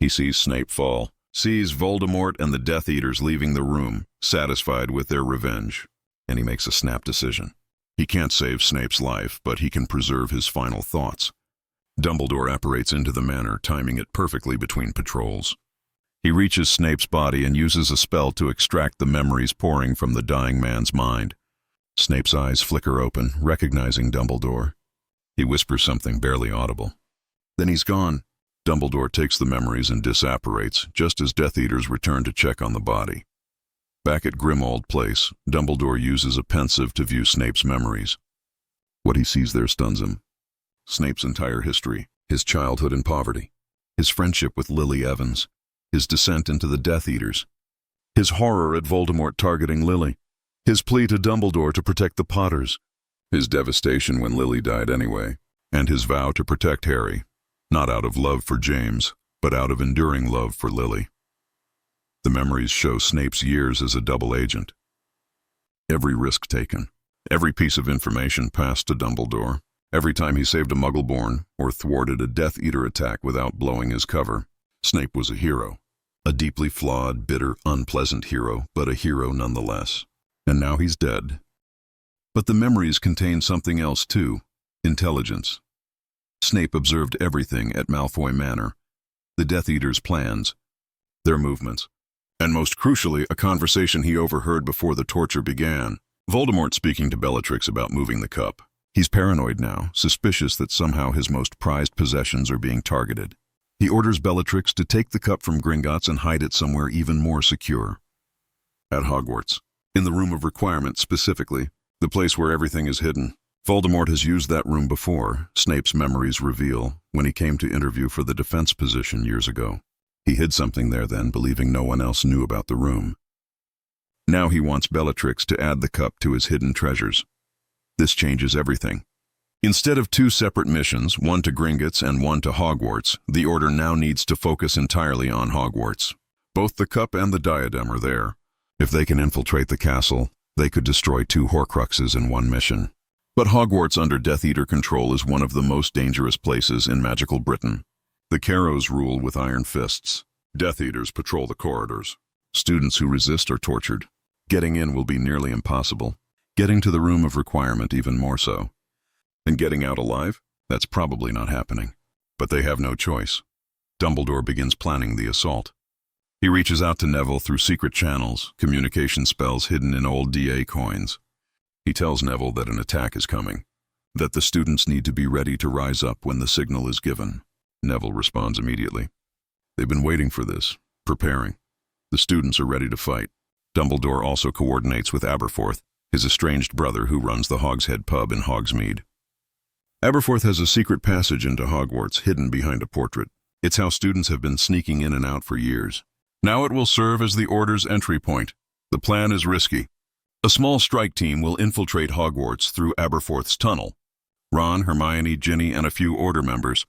He sees Snape fall, sees Voldemort and the Death Eaters leaving the room, satisfied with their revenge, and he makes a snap decision. He can't save Snape's life, but he can preserve his final thoughts. Dumbledore apparates into the manor, timing it perfectly between patrols. He reaches Snape's body and uses a spell to extract the memories pouring from the dying man's mind. Snape's eyes flicker open, recognizing Dumbledore. He whispers something barely audible. Then he's gone. Dumbledore takes the memories and disapparates, just as Death Eaters return to check on the body. Back at Grimmauld Place, Dumbledore uses a pensieve to view Snape's memories. What he sees there stuns him. Snape's entire history, his childhood in poverty, his friendship with Lily Evans, his descent into the Death Eaters, his horror at Voldemort targeting Lily, his plea to Dumbledore to protect the Potters, his devastation when Lily died anyway, and his vow to protect Harry, not out of love for James, but out of enduring love for Lily. The memories show Snape's years as a double agent. Every risk taken, every piece of information passed to Dumbledore, every time he saved a Muggle-born or thwarted a Death Eater attack without blowing his cover, Snape was a hero. A deeply flawed, bitter, unpleasant hero, but a hero nonetheless. And now he's dead. But the memories contain something else too, intelligence. Snape observed everything at Malfoy Manor, the Death Eaters' plans, their movements, and most crucially, a conversation he overheard before the torture began. Voldemort speaking to Bellatrix about moving the cup. He's paranoid now, suspicious that somehow his most prized possessions are being targeted. He orders Bellatrix to take the cup from Gringotts and hide it somewhere even more secure. At Hogwarts, in the Room of Requirement specifically, the place where everything is hidden. Voldemort has used that room before, Snape's memories reveal, when he came to interview for the defense position years ago. He hid something there then, believing no one else knew about the room. Now he wants Bellatrix to add the cup to his hidden treasures. This changes everything. Instead of two separate missions, one to Gringotts and one to Hogwarts, the Order now needs to focus entirely on Hogwarts. Both the cup and the diadem are there. If they can infiltrate the castle, they could destroy 2 Horcruxes in one mission. But Hogwarts under Death Eater control is one of the most dangerous places in magical Britain. The Carrows rule with iron fists. Death Eaters patrol the corridors. Students who resist are tortured. Getting in will be nearly impossible. Getting to the Room of Requirement even more so. And getting out alive? That's probably not happening. But they have no choice. Dumbledore begins planning the assault. He reaches out to Neville through secret channels, communication spells hidden in old DA coins. He tells Neville that an attack is coming, that the students need to be ready to rise up when the signal is given. Neville responds immediately. They've been waiting for this, preparing. The students are ready to fight. Dumbledore also coordinates with Aberforth, his estranged brother who runs the Hogshead pub in Hogsmeade. Aberforth has a secret passage into Hogwarts hidden behind a portrait. It's how students have been sneaking in and out for years. Now it will serve as the Order's entry point. The plan is risky. A small strike team will infiltrate Hogwarts through Aberforth's tunnel. Ron, Hermione, Ginny, and a few Order members.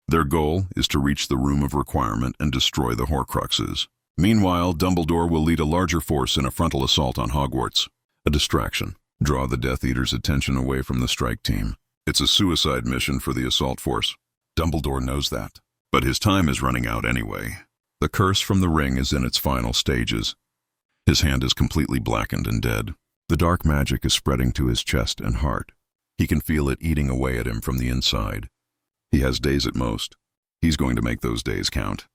Their goal is to reach the Room of Requirement and destroy the Horcruxes. Meanwhile, Dumbledore will lead a larger force in a frontal assault on Hogwarts. A distraction. Draw the Death Eaters' attention away from the strike team. It's a suicide mission for the assault force. Dumbledore knows that. But his time is running out anyway. The curse from the ring is in its final stages. His hand is completely blackened and dead. The dark magic is spreading to his chest and heart. He can feel it eating away at him from the inside. He has days at most. He's going to make those days count.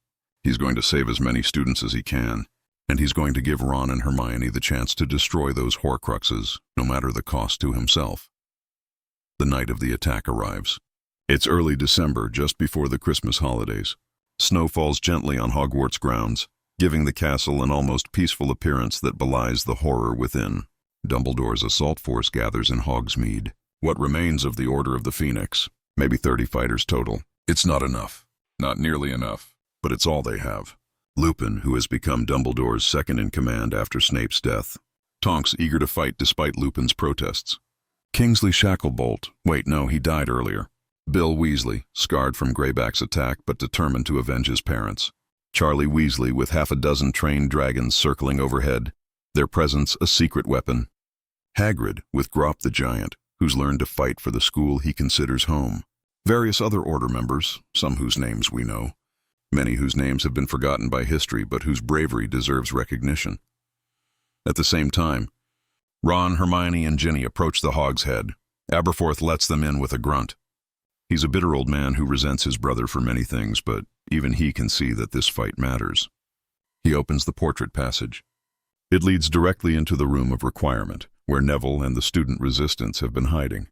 He's going to save as many students as he can, and he's going to give Ron and Hermione the chance to destroy those Horcruxes, no matter the cost to himself. The night of the attack arrives. It's early December, just before the Christmas holidays. Snow falls gently on Hogwarts grounds, giving the castle an almost peaceful appearance that belies the horror within. Dumbledore's assault force gathers in Hogsmeade. What remains of the Order of the Phoenix? Maybe 30 fighters total. It's not enough. Not nearly enough. But it's all they have. Lupin, who has become Dumbledore's second-in-command after Snape's death. Tonks, eager to fight despite Lupin's protests. Kingsley Shacklebolt. Wait, no, he died earlier. Bill Weasley, scarred from Greyback's attack but determined to avenge his parents. Charlie Weasley, with half a dozen trained dragons circling overhead, their presence a secret weapon. Hagrid, with Grop the Giant, who's learned to fight for the school he considers home. Various other Order members, some whose names we know. Many whose names have been forgotten by history but whose bravery deserves recognition. At the same time, Ron, Hermione, and Ginny approach the Hogshead, Aberforth lets them in with a grunt. He's a bitter old man who resents his brother for many things, but even he can see that this fight matters. He opens the portrait passage. It leads directly into the room of requirement, where Neville and the student resistance have been hiding.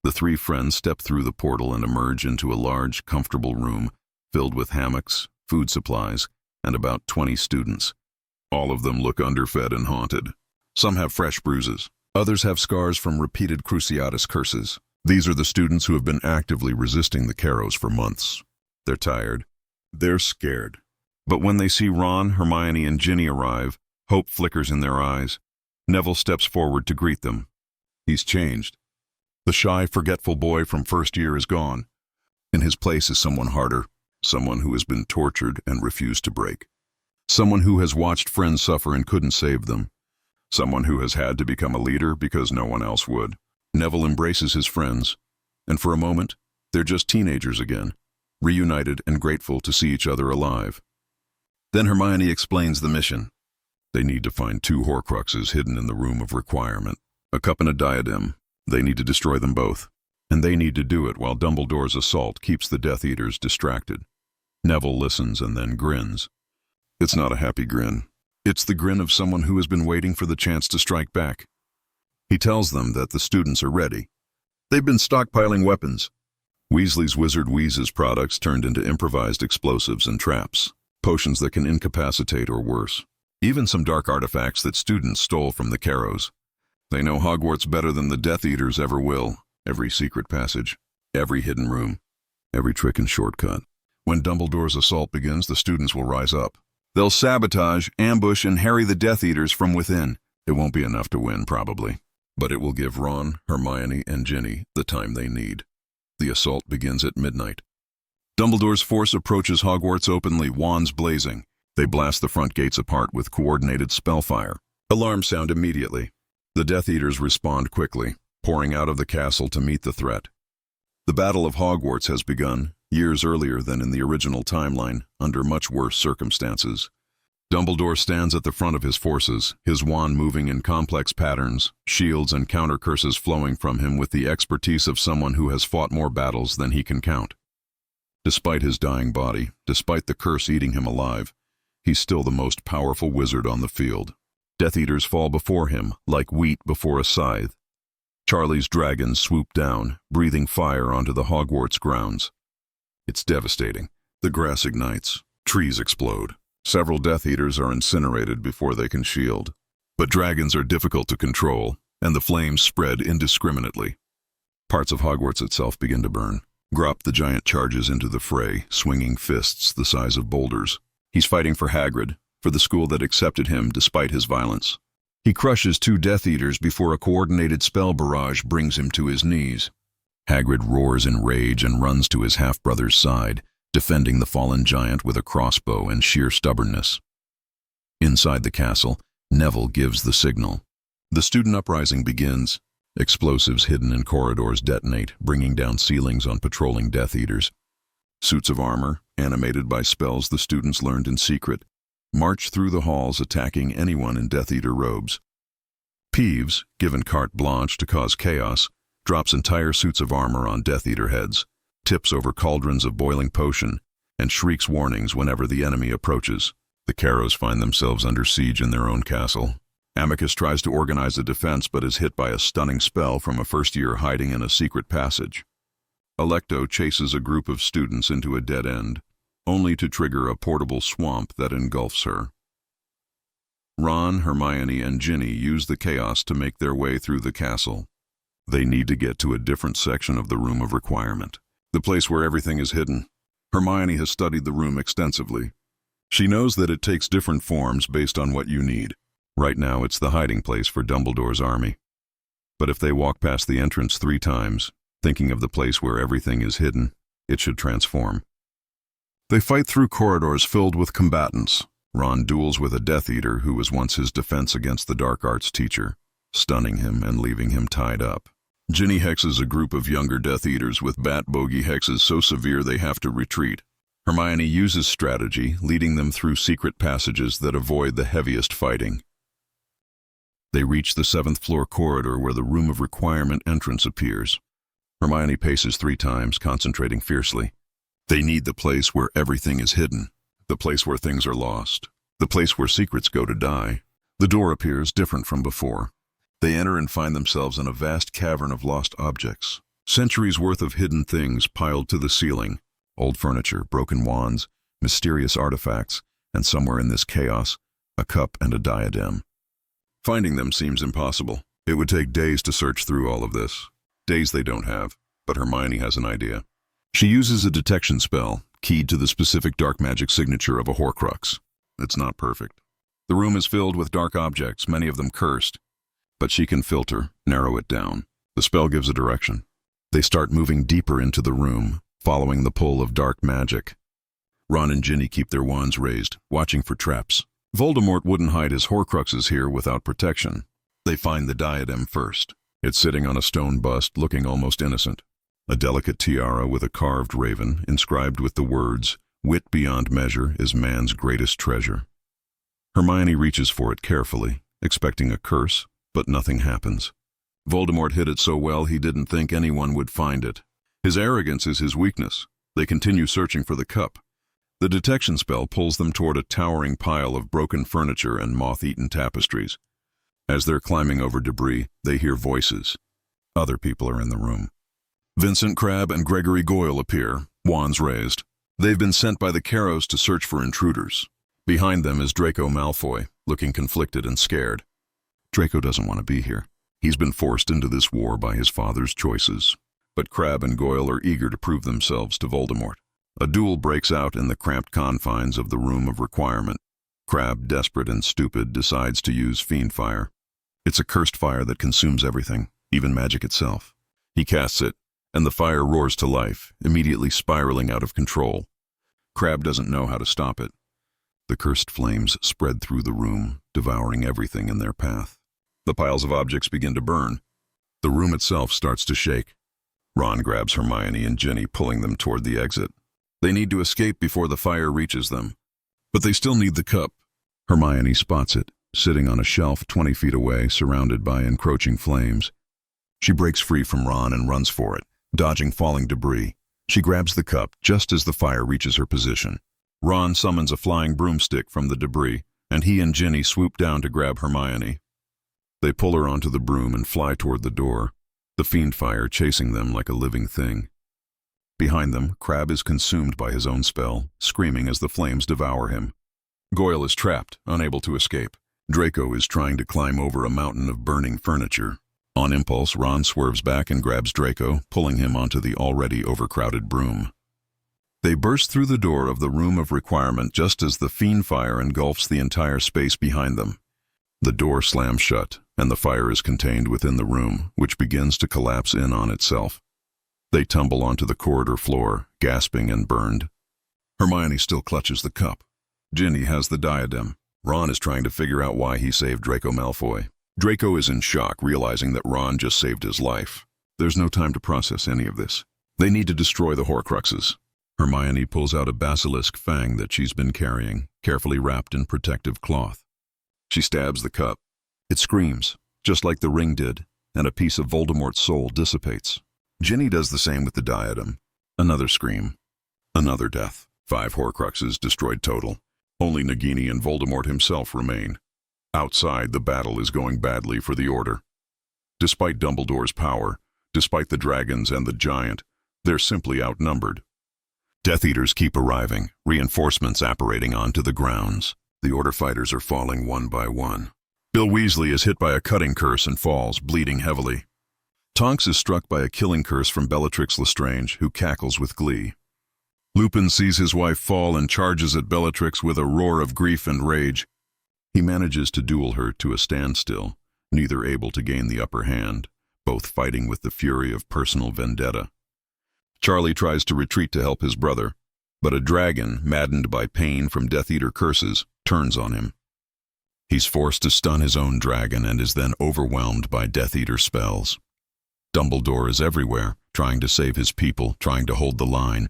The three friends step through the portal and emerge into a large, comfortable room filled with hammocks, food supplies, and about 20 students. All of them look underfed and haunted. Some have fresh bruises. Others have scars from repeated Cruciatus curses. These are the students who have been actively resisting the Carrows for months. They're tired. They're scared. But when they see Ron, Hermione, and Ginny arrive, hope flickers in their eyes. Neville steps forward to greet them. He's changed. The shy, forgetful boy from first year is gone. In his place is someone harder, someone who has been tortured and refused to break. Someone who has watched friends suffer and couldn't save them. Someone who has had to become a leader because no one else would. Neville embraces his friends, and for a moment, they're just teenagers again, reunited and grateful to see each other alive. Then Hermione explains the mission. They need to find 2 Horcruxes hidden in the room of requirement, a cup and a diadem. They need to destroy them both, and they need to do it while Dumbledore's assault keeps the Death Eaters distracted. Neville listens and then grins. It's not a happy grin. It's the grin of someone who has been waiting for the chance to strike back. He tells them that the students are ready. They've been stockpiling weapons. Weasley's Wizard Wheezes products turned into improvised explosives and traps, potions that can incapacitate or worse. Even some dark artifacts that students stole from the Carrows. They know Hogwarts better than the Death Eaters ever will. Every secret passage, every hidden room, every trick and shortcut. When Dumbledore's assault begins, the students will rise up. They'll sabotage, ambush, and harry the Death Eaters from within. It won't be enough to win, probably, but it will give Ron, Hermione, and Ginny the time they need. The assault begins at midnight. Dumbledore's force approaches Hogwarts openly, wands blazing. They blast the front gates apart with coordinated spellfire. Alarms sound immediately. The Death Eaters respond quickly, pouring out of the castle to meet the threat. The Battle of Hogwarts has begun, years earlier than in the original timeline, under much worse circumstances. Dumbledore stands at the front of his forces, his wand moving in complex patterns, shields and counter curses flowing from him with the expertise of someone who has fought more battles than he can count. Despite his dying body, despite the curse eating him alive, he's still the most powerful wizard on the field. Death Eaters fall before him, like wheat before a scythe. Charlie's dragons swoop down, breathing fire onto the Hogwarts grounds. It's devastating. The grass ignites. Trees explode. Several Death Eaters are incinerated before they can shield. But dragons are difficult to control, and the flames spread indiscriminately. Parts of Hogwarts itself begin to burn. Grop the giant charges into the fray, swinging fists the size of boulders. He's fighting for Hagrid, for the school that accepted him despite his violence. He crushes 2 Death Eaters before a coordinated spell barrage brings him to his knees. Hagrid roars in rage and runs to his half-brother's side, defending the fallen giant with a crossbow and sheer stubbornness. Inside the castle, Neville gives the signal. The student uprising begins. Explosives hidden in corridors detonate, bringing down ceilings on patrolling Death Eaters. Suits of armor, animated by spells the students learned in secret, march through the halls attacking anyone in Death Eater robes. Peeves, given carte blanche to cause chaos, drops entire suits of armor on Death Eater heads, tips over cauldrons of boiling potion, and shrieks warnings whenever the enemy approaches. The Carrows find themselves under siege in their own castle. Amicus tries to organize a defense but is hit by a stunning spell from a first-year hiding in a secret passage. Alecto chases a group of students into a dead end, only to trigger a portable swamp that engulfs her. Ron, Hermione, and Ginny use the chaos to make their way through the castle. They need to get to a different section of the Room of Requirement, the place where everything is hidden. Hermione has studied the room extensively. She knows that it takes different forms based on what you need. Right now, it's the hiding place for Dumbledore's army. But if they walk past the entrance 3 times, thinking of the place where everything is hidden, it should transform. They fight through corridors filled with combatants. Ron duels with a Death Eater who was once his defense against the dark arts teacher, stunning him and leaving him tied up. Ginny hexes a group of younger Death Eaters with bat bogey hexes so severe they have to retreat. Hermione uses strategy, leading them through secret passages that avoid the heaviest fighting. They reach the 7th-floor corridor where the room of requirement entrance appears. Hermione paces 3 times, concentrating fiercely. They need the place where everything is hidden, the place where things are lost, the place where secrets go to die. The door appears different from before. They enter and find themselves in a vast cavern of lost objects. Centuries' worth of hidden things piled to the ceiling. Old furniture, broken wands, mysterious artifacts, and somewhere in this chaos, a cup and a diadem. Finding them seems impossible. It would take days to search through all of this. Days they don't have, but Hermione has an idea. She uses a detection spell, keyed to the specific dark magic signature of a Horcrux. It's not perfect. The room is filled with dark objects, many of them cursed. But she can filter, narrow it down. The spell gives a direction. They start moving deeper into the room, following the pull of dark magic. Ron and Ginny keep their wands raised, watching for traps. Voldemort wouldn't hide his Horcruxes here without protection. They find the diadem first. It's sitting on a stone bust, looking almost innocent. A delicate tiara with a carved raven, inscribed with the words, "Wit beyond measure is man's greatest treasure." Hermione reaches for it carefully, expecting a curse, but nothing happens. Voldemort hid it so well he didn't think anyone would find it. His arrogance is his weakness. They continue searching for the cup. The detection spell pulls them toward a towering pile of broken furniture and moth-eaten tapestries. As they're climbing over debris, they hear voices. Other people are in the room. Vincent Crabbe and Gregory Goyle appear, wands raised. They've been sent by the Carrows to search for intruders. Behind them is Draco Malfoy, looking conflicted and scared. Draco doesn't want to be here. He's been forced into this war by his father's choices. But Crabbe and Goyle are eager to prove themselves to Voldemort. A duel breaks out in the cramped confines of the Room of Requirement. Crabbe, desperate and stupid, decides to use fiend fire. It's a cursed fire that consumes everything, even magic itself. He casts it, and the fire roars to life, immediately spiraling out of control. Crabbe doesn't know how to stop it. The cursed flames spread through the room, devouring everything in their path. The piles of objects begin to burn. The room itself starts to shake. Ron grabs Hermione and Ginny, pulling them toward the exit. They need to escape before the fire reaches them. But they still need the cup. Hermione spots it, sitting on a shelf 20 feet away, surrounded by encroaching flames. She breaks free from Ron and runs for it, dodging falling debris. She grabs the cup just as the fire reaches her position. Ron summons a flying broomstick from the debris, and he and Ginny swoop down to grab Hermione. They pull her onto the broom and fly toward the door, the fiend fire chasing them like a living thing. Behind them, Crabbe is consumed by his own spell, screaming as the flames devour him. Goyle is trapped, unable to escape. Draco is trying to climb over a mountain of burning furniture. On impulse, Ron swerves back and grabs Draco, pulling him onto the already overcrowded broom. They burst through the door of the Room of Requirement just as the fiend fire engulfs the entire space behind them. The door slams shut, and the fire is contained within the room, which begins to collapse in on itself. They tumble onto the corridor floor, gasping and burned. Hermione still clutches the cup. Ginny has the diadem. Ron is trying to figure out why he saved Draco Malfoy. Draco is in shock, realizing that Ron just saved his life. There's no time to process any of this. They need to destroy the Horcruxes. Hermione pulls out a basilisk fang that she's been carrying, carefully wrapped in protective cloth. She stabs the cup. It screams, just like the ring did, and a piece of Voldemort's soul dissipates. Ginny does the same with the diadem. Another scream. Another death. 5 Horcruxes destroyed total. Only Nagini and Voldemort himself remain. Outside, the battle is going badly for the Order. Despite Dumbledore's power, despite the dragons and the giant, they're simply outnumbered. Death Eaters keep arriving, reinforcements apparating onto the grounds. The Order fighters are falling one by one. Bill Weasley is hit by a cutting curse and falls, bleeding heavily. Tonks is struck by a killing curse from Bellatrix Lestrange, who cackles with glee. Lupin sees his wife fall and charges at Bellatrix with a roar of grief and rage. He manages to duel her to a standstill, neither able to gain the upper hand, both fighting with the fury of personal vendetta. Charlie tries to retreat to help his brother, but a dragon, maddened by pain from Death Eater curses, turns on him. He's forced to stun his own dragon and is then overwhelmed by Death Eater spells. Dumbledore is everywhere, trying to save his people, trying to hold the line.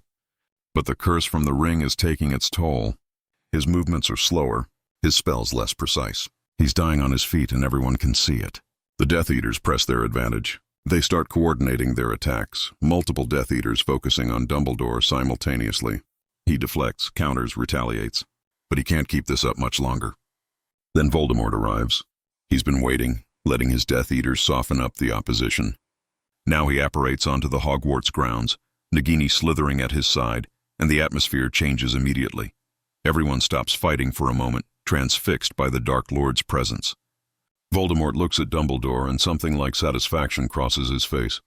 But the curse from the ring is taking its toll. His movements are slower, his spells less precise. He's dying on his feet and everyone can see it. The Death Eaters press their advantage. They start coordinating their attacks, multiple Death Eaters focusing on Dumbledore simultaneously. He deflects, counters, retaliates. But he can't keep this up much longer. Then Voldemort arrives. He's been waiting, letting his Death Eaters soften up the opposition. Now he apparates onto the Hogwarts grounds, Nagini slithering at his side, and the atmosphere changes immediately. Everyone stops fighting for a moment, transfixed by the Dark Lord's presence. Voldemort looks at Dumbledore and something like satisfaction crosses his face.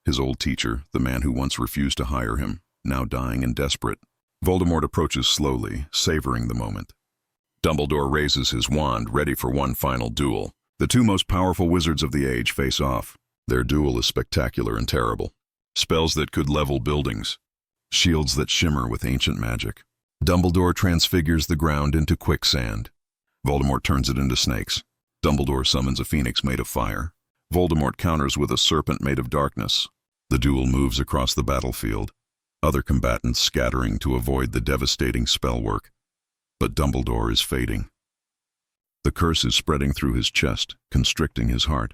His old teacher, the man who once refused to hire him, now dying and desperate. Voldemort approaches slowly, savoring the moment. Dumbledore raises his wand, ready for one final duel. The two most powerful wizards of the age face off. Their duel is spectacular and terrible. Spells that could level buildings. Shields that shimmer with ancient magic. Dumbledore transfigures the ground into quicksand. Voldemort turns it into snakes. Dumbledore summons a phoenix made of fire. Voldemort counters with a serpent made of darkness. The duel moves across the battlefield, other combatants scattering to avoid the devastating spellwork. But Dumbledore is fading. The curse is spreading through his chest, constricting his heart.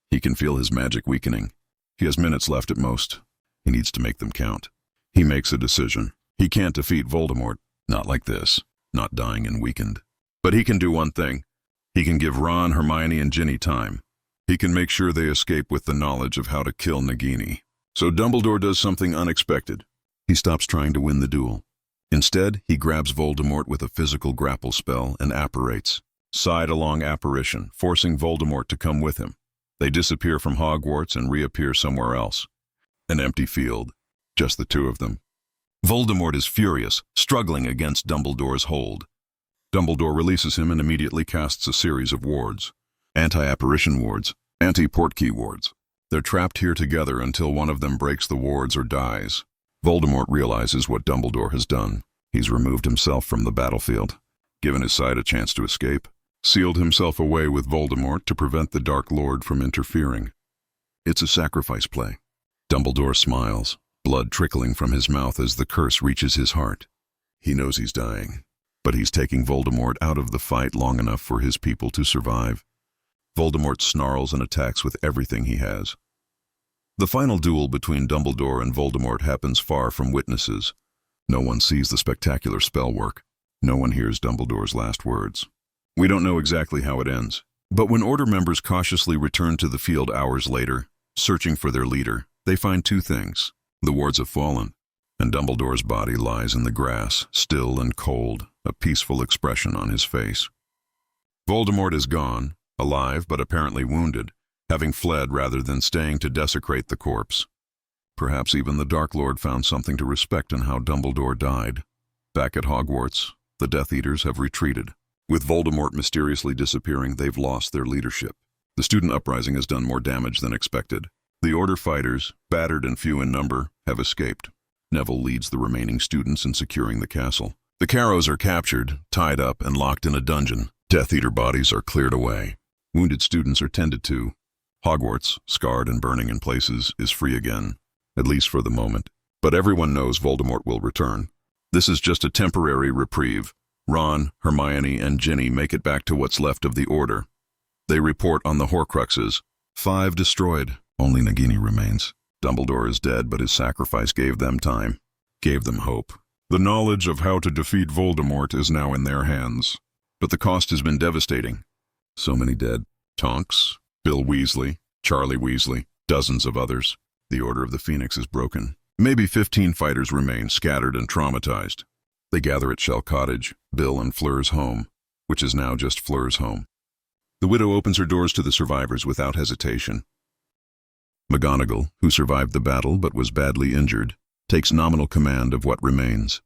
He can feel his magic weakening. He has minutes left at most. He needs to make them count. He makes a decision. He can't defeat Voldemort. Not like this. Not dying and weakened. But he can do one thing. He can give Ron, Hermione, and Ginny time. He can make sure they escape with the knowledge of how to kill Nagini. So Dumbledore does something unexpected. He stops trying to win the duel. Instead, he grabs Voldemort with a physical grapple spell and apparates. Side-along apparition, forcing Voldemort to come with him. They disappear from Hogwarts and reappear somewhere else. An empty field. Just the two of them. Voldemort is furious, struggling against Dumbledore's hold. Dumbledore releases him and immediately casts a series of wards. Anti-apparition wards, anti-portkey wards. They're trapped here together until one of them breaks the wards or dies. Voldemort realizes what Dumbledore has done. He's removed himself from the battlefield, given his side a chance to escape, sealed himself away with Voldemort to prevent the Dark Lord from interfering. It's a sacrifice play. Dumbledore smiles, blood trickling from his mouth as the curse reaches his heart. He knows he's dying, but he's taking Voldemort out of the fight long enough for his people to survive. Voldemort snarls and attacks with everything he has. The final duel between Dumbledore and Voldemort happens far from witnesses. No one sees the spectacular spell work. No one hears Dumbledore's last words. We don't know exactly how it ends, but when Order members cautiously return to the field hours later, searching for their leader, they find two things. The wards have fallen, and Dumbledore's body lies in the grass, still and cold, a peaceful expression on his face. Voldemort is gone, alive but apparently wounded, having fled rather than staying to desecrate the corpse. Perhaps even the Dark Lord found something to respect in how Dumbledore died. Back at Hogwarts, the Death Eaters have retreated. With Voldemort mysteriously disappearing, they've lost their leadership. The student uprising has done more damage than expected. The Order fighters, battered and few in number, have escaped. Neville leads the remaining students in securing the castle. The Carrows are captured, tied up, and locked in a dungeon. Death Eater bodies are cleared away. Wounded students are tended to. Hogwarts, scarred and burning in places, is free again, at least for the moment. But everyone knows Voldemort will return. This is just a temporary reprieve. Ron, Hermione, and Ginny make it back to what's left of the Order. They report on the Horcruxes. 5 destroyed. Only Nagini remains. Dumbledore is dead, but his sacrifice gave them time, gave them hope. The knowledge of how to defeat Voldemort is now in their hands. But the cost has been devastating. So many dead. Tonks, Bill Weasley, Charlie Weasley, dozens of others. The Order of the Phoenix is broken. Maybe 15 fighters remain, scattered and traumatized. They gather at Shell Cottage, Bill and Fleur's home, which is now just Fleur's home. The widow opens her doors to the survivors without hesitation. McGonagall, who survived the battle but was badly injured, takes nominal command of what remains.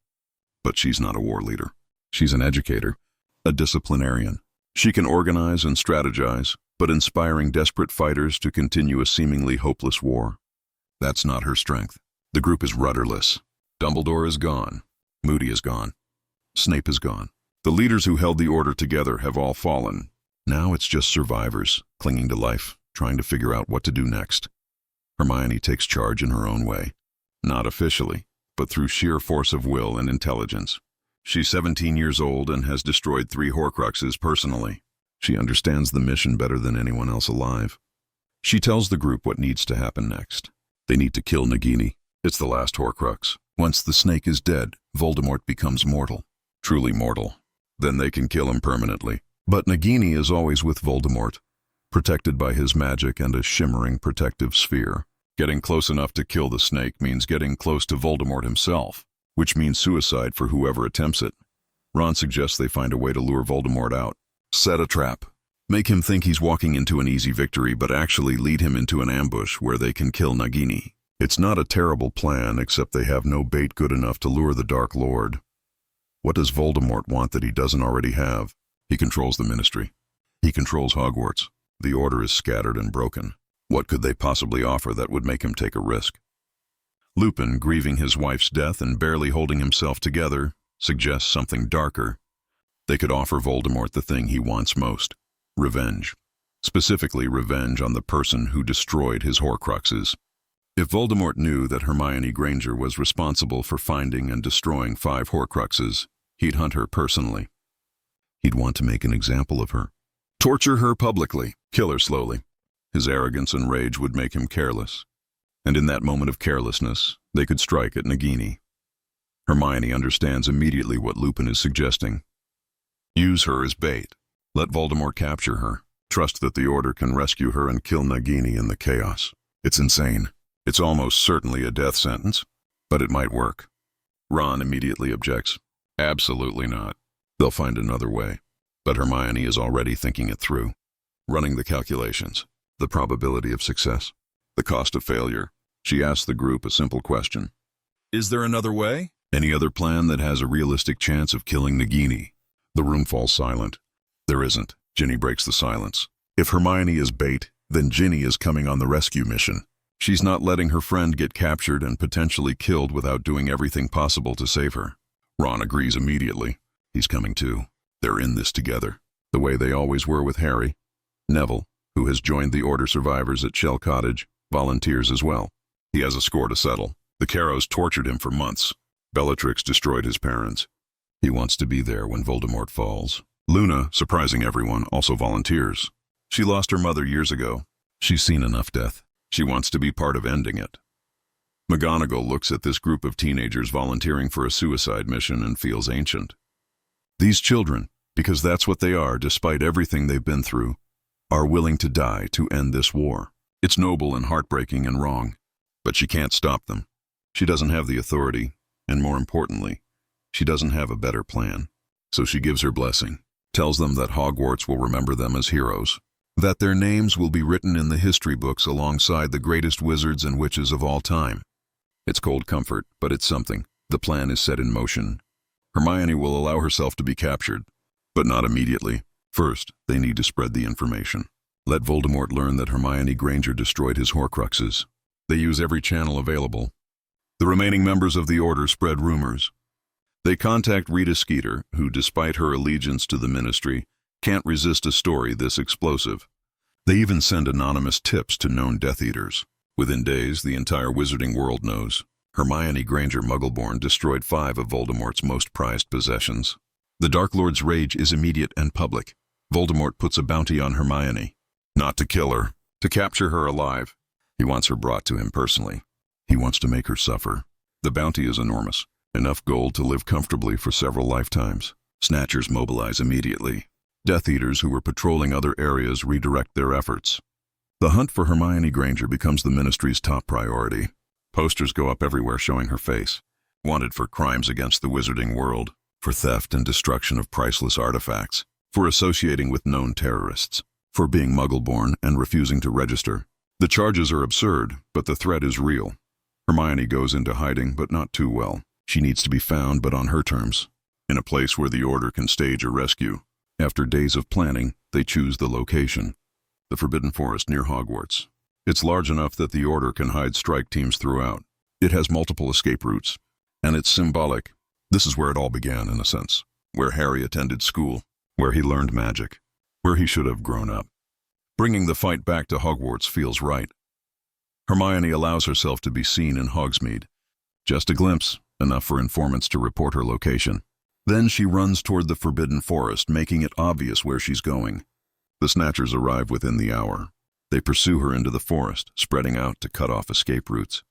But she's not a war leader. She's an educator, a disciplinarian. She can organize and strategize, but inspiring desperate fighters to continue a seemingly hopeless war. That's not her strength. The group is rudderless. Dumbledore is gone. Moody is gone. Snape is gone. The leaders who held the Order together have all fallen. Now it's just survivors, clinging to life, trying to figure out what to do next. Hermione takes charge in her own way. Not officially, but through sheer force of will and intelligence. She's 17 years old and has destroyed 3 Horcruxes personally. She understands the mission better than anyone else alive. She tells the group what needs to happen next. They need to kill Nagini. It's the last Horcrux. Once the snake is dead, Voldemort becomes mortal. Truly mortal. Then they can kill him permanently. But Nagini is always with Voldemort, protected by his magic and a shimmering protective sphere. Getting close enough to kill the snake means getting close to Voldemort himself, which means suicide for whoever attempts it. Ron suggests they find a way to lure Voldemort out. Set a trap. Make him think he's walking into an easy victory, but actually lead him into an ambush where they can kill Nagini. It's not a terrible plan, except they have no bait good enough to lure the Dark Lord. What does Voldemort want that he doesn't already have? He controls the Ministry. He controls Hogwarts. The Order is scattered and broken. What could they possibly offer that would make him take a risk? Lupin, grieving his wife's death and barely holding himself together, suggests something darker. They could offer Voldemort the thing he wants most: revenge. Specifically, revenge on the person who destroyed his Horcruxes. If Voldemort knew that Hermione Granger was responsible for finding and destroying 5 Horcruxes, he'd hunt her personally. He'd want to make an example of her. Torture her publicly, kill her slowly. His arrogance and rage would make him careless. And in that moment of carelessness, they could strike at Nagini. Hermione understands immediately what Lupin is suggesting. Use her as bait. Let Voldemort capture her. Trust that the Order can rescue her and kill Nagini in the chaos. It's insane. It's almost certainly a death sentence, but it might work. Ron immediately objects. Absolutely not. They'll find another way. But Hermione is already thinking it through. Running the calculations. The probability of success. The cost of failure. She asks the group a simple question. Is there another way? Any other plan that has a realistic chance of killing Nagini? The room falls silent. There isn't. Ginny breaks the silence. If Hermione is bait, then Ginny is coming on the rescue mission. She's not letting her friend get captured and potentially killed without doing everything possible to save her. Ron agrees immediately. He's coming too. They're in this together, the way they always were with Harry. Neville, who has joined the Order survivors at Shell Cottage, volunteers as well. He has a score to settle. The Carrows tortured him for months. Bellatrix destroyed his parents. He wants to be there when Voldemort falls. Luna, surprising everyone, also volunteers. She lost her mother years ago. She's seen enough death. She wants to be part of ending it. McGonagall looks at this group of teenagers volunteering for a suicide mission and feels ancient. These children, because that's what they are despite everything they've been through, are willing to die to end this war. It's noble and heartbreaking and wrong, but she can't stop them. She doesn't have the authority, and more importantly, she doesn't have a better plan. So she gives her blessing, tells them that Hogwarts will remember them as heroes, that their names will be written in the history books alongside the greatest wizards and witches of all time. It's cold comfort, but it's something. The plan is set in motion. Hermione will allow herself to be captured, but not immediately. First, they need to spread the information. Let Voldemort learn that Hermione Granger destroyed his Horcruxes. They use every channel available. The remaining members of the Order spread rumors. They contact Rita Skeeter, who, despite her allegiance to the Ministry, can't resist a story this explosive. They even send anonymous tips to known Death Eaters. Within days, the entire wizarding world knows. Hermione Granger Muggleborn destroyed 5 of Voldemort's most prized possessions. The Dark Lord's rage is immediate and public. Voldemort puts a bounty on Hermione. Not to kill her, to capture her alive. He wants her brought to him personally. He wants to make her suffer. The bounty is enormous. Enough gold to live comfortably for several lifetimes. Snatchers mobilize immediately. Death Eaters who were patrolling other areas redirect their efforts. The hunt for Hermione Granger becomes the Ministry's top priority. Posters go up everywhere showing her face. Wanted for crimes against the wizarding world, for theft and destruction of priceless artifacts, for associating with known terrorists, for being Muggle-born and refusing to register. The charges are absurd, but the threat is real. Hermione goes into hiding, but not too well. She needs to be found, but on her terms, in a place where the Order can stage a rescue. After days of planning, they choose the location. The Forbidden Forest near Hogwarts. It's large enough that the Order can hide strike teams throughout. It has multiple escape routes, and it's symbolic. This is where it all began, in a sense. Where Harry attended school, where he learned magic, where he should have grown up. Bringing the fight back to Hogwarts feels right. Hermione allows herself to be seen in Hogsmeade. Just a glimpse, enough for informants to report her location. Then she runs toward the Forbidden Forest, making it obvious where she's going. The Snatchers arrive within the hour. They pursue her into the forest, spreading out to cut off escape routes.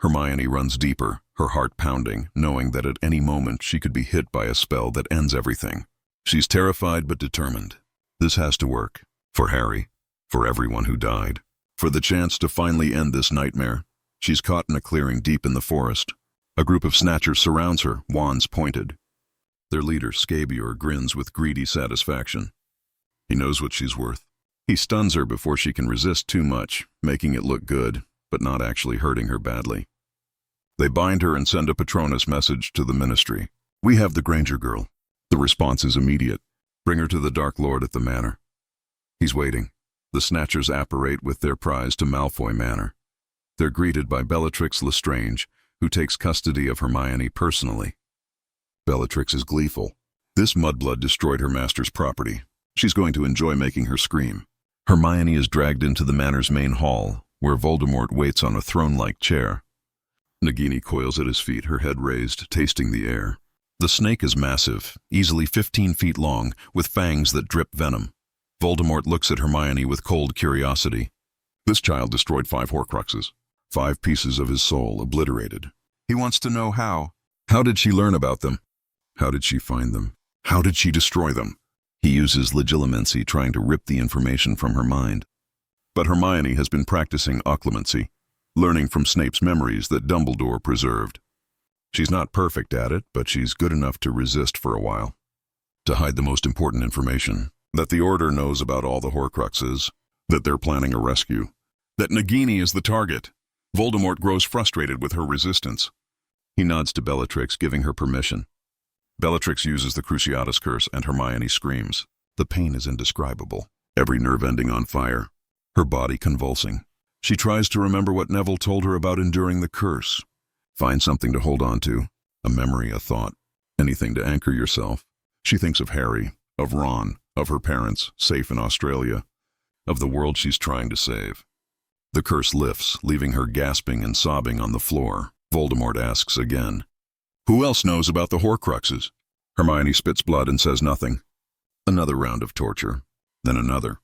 Hermione runs deeper, her heart pounding, knowing that at any moment she could be hit by a spell that ends everything. She's terrified but determined. This has to work. For Harry. For everyone who died. For the chance to finally end this nightmare. She's caught in a clearing deep in the forest. A group of Snatchers surrounds her, wands pointed. Their leader, Scabior, grins with greedy satisfaction. He knows what she's worth. He stuns her before she can resist too much, making it look good, but not actually hurting her badly. They bind her and send a Patronus message to the Ministry. We have the Granger girl. The response is immediate. Bring her to the Dark Lord at the Manor. He's waiting. The Snatchers apparate with their prize to Malfoy Manor. They're greeted by Bellatrix Lestrange, who takes custody of Hermione personally. Bellatrix is gleeful. This mudblood destroyed her master's property. She's going to enjoy making her scream. Hermione is dragged into the manor's main hall, where Voldemort waits on a throne-like chair. Nagini coils at his feet, her head raised, tasting the air. The snake is massive, easily 15 feet long, with fangs that drip venom. Voldemort looks at Hermione with cold curiosity. This child destroyed 5 Horcruxes. 5 pieces of his soul obliterated. He wants to know how. How did she learn about them? How did she find them? How did she destroy them? He uses legilimency, trying to rip the information from her mind. But Hermione has been practicing occlumency, learning from Snape's memories that Dumbledore preserved. She's not perfect at it, but she's good enough to resist for a while. To hide the most important information, that the Order knows about all the Horcruxes, that they're planning a rescue, that Nagini is the target. Voldemort grows frustrated with her resistance. He nods to Bellatrix, giving her permission. Bellatrix uses the Cruciatus Curse and Hermione screams. The pain is indescribable, every nerve ending on fire, her body convulsing. She tries to remember what Neville told her about enduring the curse. Find something to hold on to, a memory, a thought, anything to anchor yourself. She thinks of Harry, of Ron, of her parents, safe in Australia, of the world she's trying to save. The curse lifts, leaving her gasping and sobbing on the floor. Voldemort asks again, "Who else knows about the Horcruxes?" Hermione spits blood and says nothing. Another round of torture, then another.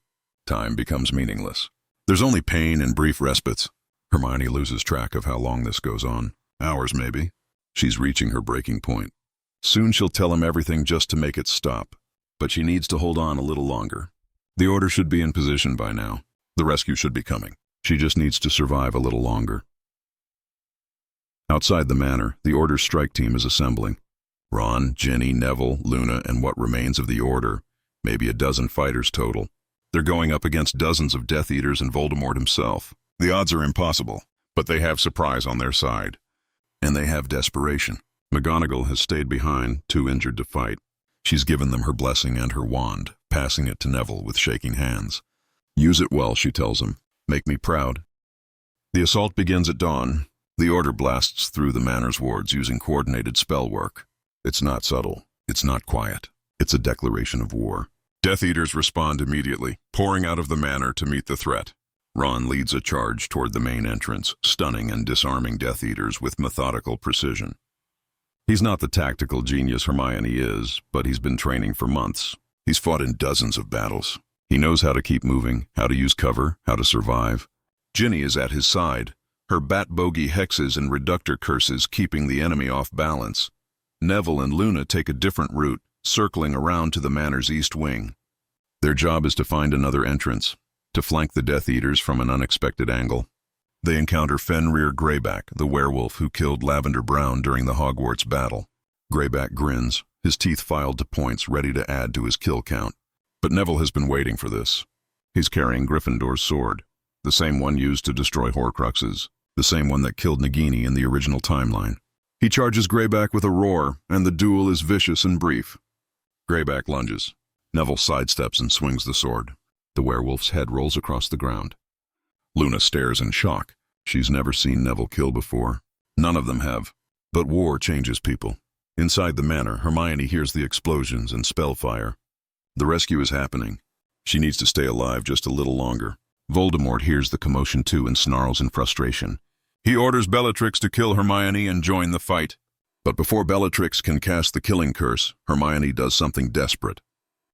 Time becomes meaningless. There's only pain and brief respites. Hermione loses track of how long this goes on. Hours, maybe. She's reaching her breaking point. Soon she'll tell him everything just to make it stop. But she needs to hold on a little longer. The Order should be in position by now. The rescue should be coming. She just needs to survive a little longer. Outside the manor, the Order's strike team is assembling. Ron, Ginny, Neville, Luna, and what remains of the Order, maybe a dozen fighters total. They're going up against dozens of Death Eaters and Voldemort himself. The odds are impossible, but they have surprise on their side. And they have desperation. McGonagall has stayed behind, too injured to fight. She's given them her blessing and her wand, passing it to Neville with shaking hands. Use it well, she tells him. Make me proud. The assault begins at dawn. The Order blasts through the manor's wards using coordinated spell work. It's not subtle. It's not quiet. It's a declaration of war. Death Eaters respond immediately, pouring out of the manor to meet the threat. Ron leads a charge toward the main entrance, stunning and disarming Death Eaters with methodical precision. He's not the tactical genius Hermione is, but he's been training for months. He's fought in dozens of battles. He knows how to keep moving, how to use cover, how to survive. Ginny is at his side, her bat bogey hexes and reductor curses keeping the enemy off balance. Neville and Luna take a different route, circling around to the manor's east wing. Their job is to find another entrance, to flank the Death Eaters from an unexpected angle. They encounter Fenrir Greyback, the werewolf who killed Lavender Brown during the Hogwarts battle. Greyback grins, his teeth filed to points, ready to add to his kill count. But Neville has been waiting for this. He's carrying Gryffindor's sword, the same one used to destroy Horcruxes, the same one that killed Nagini in the original timeline. He charges Greyback with a roar, and the duel is vicious and brief. Greyback lunges. Neville sidesteps and swings the sword. The werewolf's head rolls across the ground. Luna stares in shock. She's never seen Neville kill before. None of them have. But war changes people. Inside the manor, Hermione hears the explosions and spellfire. The rescue is happening. She needs to stay alive just a little longer. Voldemort hears the commotion too and snarls in frustration. He orders Bellatrix to kill Hermione and join the fight. But before Bellatrix can cast the killing curse, Hermione does something desperate.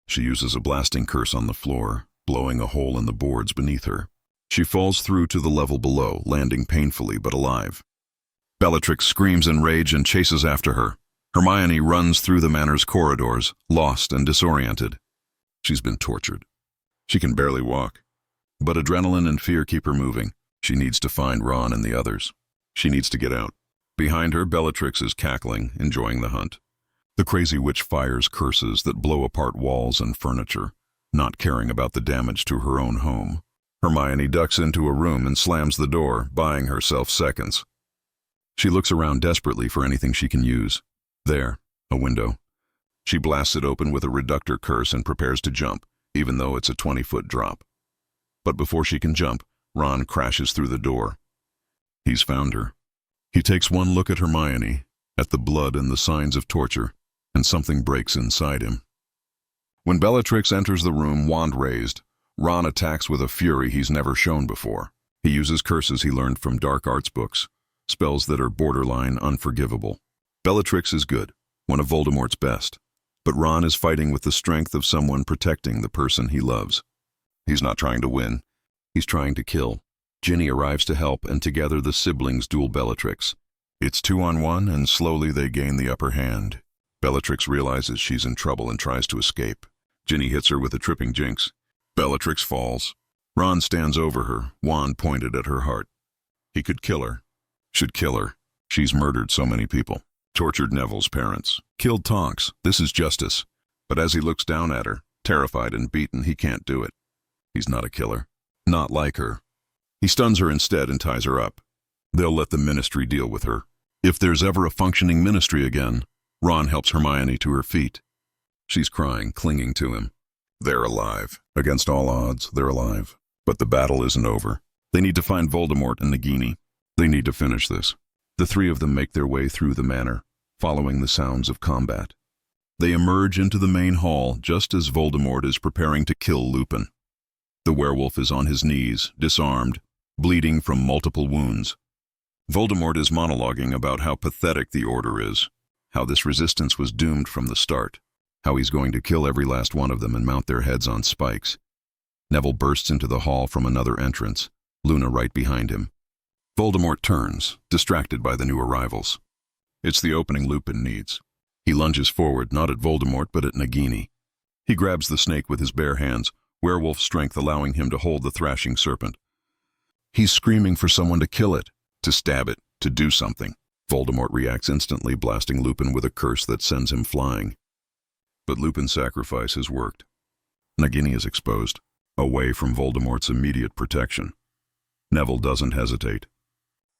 She uses a blasting curse on the floor. blowing a hole in the boards beneath her. She falls through to the level below, landing painfully but alive. Bellatrix screams in rage and chases after her. Hermione runs through the manor's corridors, lost and disoriented. She's been tortured. She can barely walk. But adrenaline and fear keep her moving. She needs to find Ron and the others. She needs to get out. Behind her, Bellatrix is cackling, enjoying the hunt. The crazy witch fires curses that blow apart walls and furniture, not caring about the damage to her own home. Hermione ducks into a room and slams the door, buying herself seconds. She looks around desperately for anything she can use. There, a window. She blasts it open with a reductor curse and prepares to jump, even though it's a 20-foot drop. But before she can jump, Ron crashes through the door. He's found her. He takes one look at Hermione, at the blood and the signs of torture, and something breaks inside him. When Bellatrix enters the room, wand raised, Ron attacks with a fury he's never shown before. He uses curses he learned from dark arts books, spells that are borderline unforgivable. Bellatrix is good, one of Voldemort's best, but Ron is fighting with the strength of someone protecting the person he loves. He's not trying to win, he's trying to kill. Ginny arrives to help, and together the siblings duel Bellatrix. It's 2-on-1, and slowly they gain the upper hand. Bellatrix realizes she's in trouble and tries to escape. Ginny hits her with a tripping jinx. Bellatrix falls. Ron stands over her, wand pointed at her heart. He could kill her. Should kill her. She's murdered so many people. Tortured Neville's parents. Killed Tonks. This is justice. But as he looks down at her, terrified and beaten, he can't do it. He's not a killer. Not like her. He stuns her instead and ties her up. They'll let the Ministry deal with her. If there's ever a functioning Ministry again, Ron helps Hermione to her feet. She's crying, clinging to him. They're alive. Against all odds, they're alive. But the battle isn't over. They need to find Voldemort and Nagini. They need to finish this. The three of them make their way through the manor, following the sounds of combat. They emerge into the main hall just as Voldemort is preparing to kill Lupin. The werewolf is on his knees, disarmed, bleeding from multiple wounds. Voldemort is monologuing about how pathetic the Order is, how this resistance was doomed from the start, how he's going to kill every last one of them and mount their heads on spikes. Neville bursts into the hall from another entrance, Luna right behind him. Voldemort turns, distracted by the new arrivals. It's the opening Lupin needs. He lunges forward, not at Voldemort, but at Nagini. He grabs the snake with his bare hands, werewolf strength allowing him to hold the thrashing serpent. He's screaming for someone to kill it, to stab it, to do something. Voldemort reacts instantly, blasting Lupin with a curse that sends him flying. But Lupin's sacrifice has worked. Nagini is exposed, away from Voldemort's immediate protection. Neville doesn't hesitate.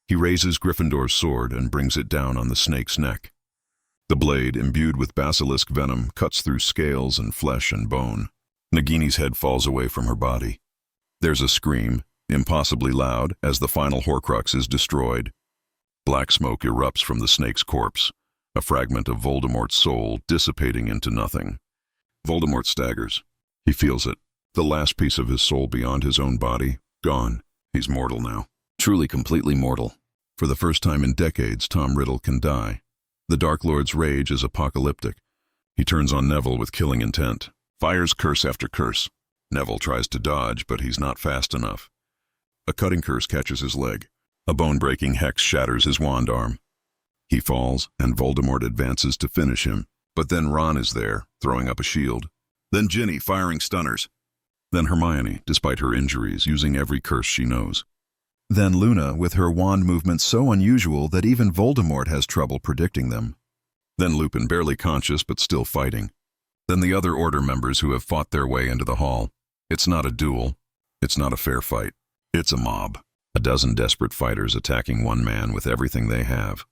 He raises Gryffindor's sword and brings it down on the snake's neck. The blade, imbued with basilisk venom, cuts through scales and flesh and bone. Nagini's head falls away from her body. There's a scream, impossibly loud, as the final Horcrux is destroyed. Black smoke erupts from the snake's corpse, a fragment of Voldemort's soul dissipating into nothing. Voldemort staggers. He feels it. The last piece of his soul beyond his own body, gone. He's mortal now. Truly completely mortal. For the first time in decades, Tom Riddle can die. The Dark Lord's rage is apocalyptic. He turns on Neville with killing intent, fires curse after curse. Neville tries to dodge, but he's not fast enough. A cutting curse catches his leg. A bone-breaking hex shatters his wand arm. He falls, and Voldemort advances to finish him. But then Ron is there, throwing up a shield. Then Ginny, firing stunners. Then Hermione, despite her injuries, using every curse she knows. Then Luna, with her wand movements so unusual that even Voldemort has trouble predicting them. Then Lupin, barely conscious but still fighting. Then the other Order members who have fought their way into the hall. It's not a duel. It's not a fair fight. It's a mob. A dozen desperate fighters attacking one man with everything they have.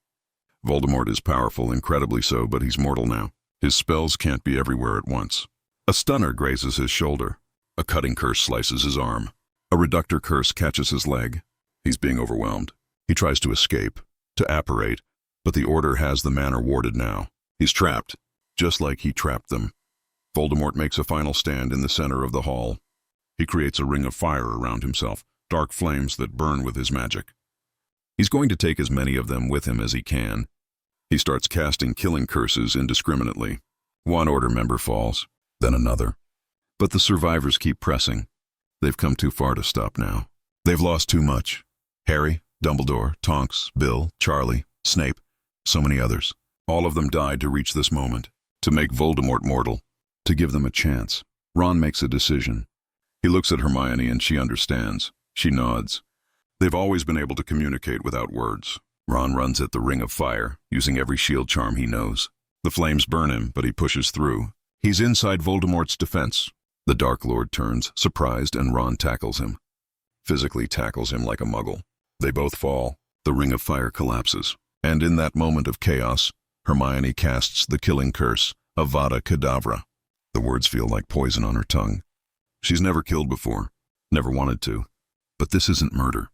Voldemort is powerful, incredibly so, but he's mortal now. His spells can't be everywhere at once. A stunner grazes his shoulder. A cutting curse slices his arm. A reductor curse catches his leg. He's being overwhelmed. He tries to escape, to apparate, but the Order has the manor warded now. He's trapped, just like he trapped them. Voldemort makes a final stand in the center of the hall. He creates a ring of fire around himself, dark flames that burn with his magic. He's going to take as many of them with him as he can. He starts casting killing curses indiscriminately. One Order member falls, then another. But the survivors keep pressing. They've come too far to stop now. They've lost too much. Harry, Dumbledore, Tonks, Bill, Charlie, Snape, so many others. All of them died to reach this moment, to make Voldemort mortal, to give them a chance. Ron makes a decision. He looks at Hermione and she understands. She nods. They've always been able to communicate without words. Ron runs at the Ring of Fire, using every shield charm he knows. The flames burn him, but he pushes through. He's inside Voldemort's defense. The Dark Lord turns, surprised, and Ron tackles him. Physically tackles him like a muggle. They both fall. The Ring of Fire collapses. And in that moment of chaos, Hermione casts the killing curse, Avada Kedavra. The words feel like poison on her tongue. She's never killed before, never wanted to. But this isn't murder.